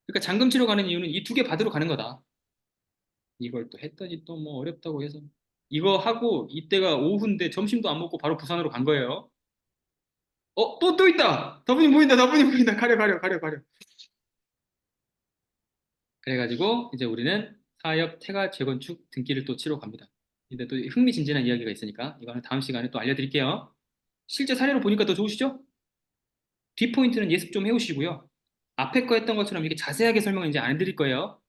그러니까 잔금 치러 가는 이유는 이 두 개 받으러 가는 거다. 이걸 또 했더니 또 뭐 어렵다고 해서 이거 하고 이때가 오후인데 점심도 안 먹고 바로 부산으로 간 거예요. 또 있다. 다분히 보인다. 다분히 보인다. 가려. 그래가지고 이제 우리는 사업 태가 재건축 등기를 또 치러 갑니다. 근데 또 흥미진진한 이야기가 있으니까 이거는 다음 시간에 또 알려드릴게요. 실제 사례로 보니까 더 좋으시죠? 뒷포인트는 예습 좀 해오시고요. 앞에 거 했던 것처럼 이렇게 자세하게 설명은 이제 안 해드릴 거예요.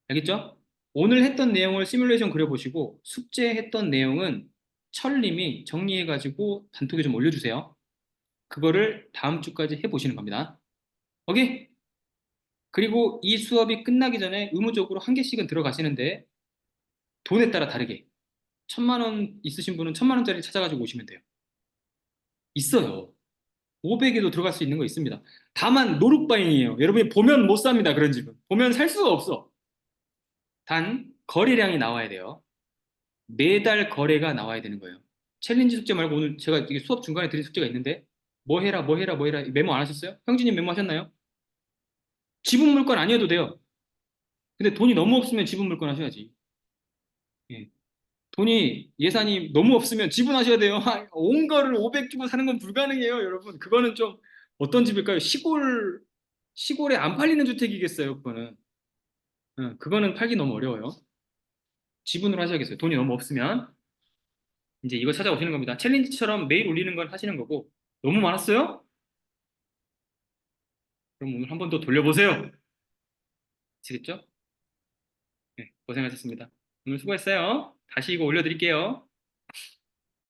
알겠죠? 오늘 했던 내용을 시뮬레이션 그려보시고 숙제했던 내용은 철님이 정리해가지고 단톡에 좀 올려주세요. 그거를 다음 주까지 해보시는 겁니다. 오케이? 그리고 이 수업이 끝나기 전에 의무적으로 한 개씩은 들어가시는데 돈에 따라 다르게 1,000만 원 있으신 분은 1,000만 원짜리 찾아가지고 오시면 돼요. 있어요. 500에도 들어갈 수 있는 거 있습니다. 다만 노룩바잉이에요. 여러분이 보면 못 삽니다. 그런 집은. 보면 살 수가 없어. 단 거래량이 나와야 돼요. 매달 거래가 나와야 되는 거예요. 챌린지 숙제 말고 오늘 제가 이게 수업 중간에 드린 숙제가 있는데 뭐 해라 메모 안 하셨어요? 형진님 메모 하셨나요? 지분 물건 아니어도 돼요. 근데 돈이 너무 없으면 지분 물건 하셔야지. 예. 돈이 예산이 너무 없으면 지분하셔야 돼요. 온 거를 500 주고 사는 건 불가능해요, 여러분. 그거는 좀 어떤 집일까요? 시골에 안 팔리는 주택이겠어요, 그거는. 그거는 팔기 너무 어려워요. 지분으로 하셔야겠어요. 돈이 너무 없으면 이제 이거 찾아오시는 겁니다. 챌린지처럼 매일 올리는 건 하시는 거고 너무 많았어요? 그럼 오늘 한 번 더 돌려보세요. 아시겠죠? 네, 고생하셨습니다. 오늘 수고했어요. 다시 이거 올려드릴게요.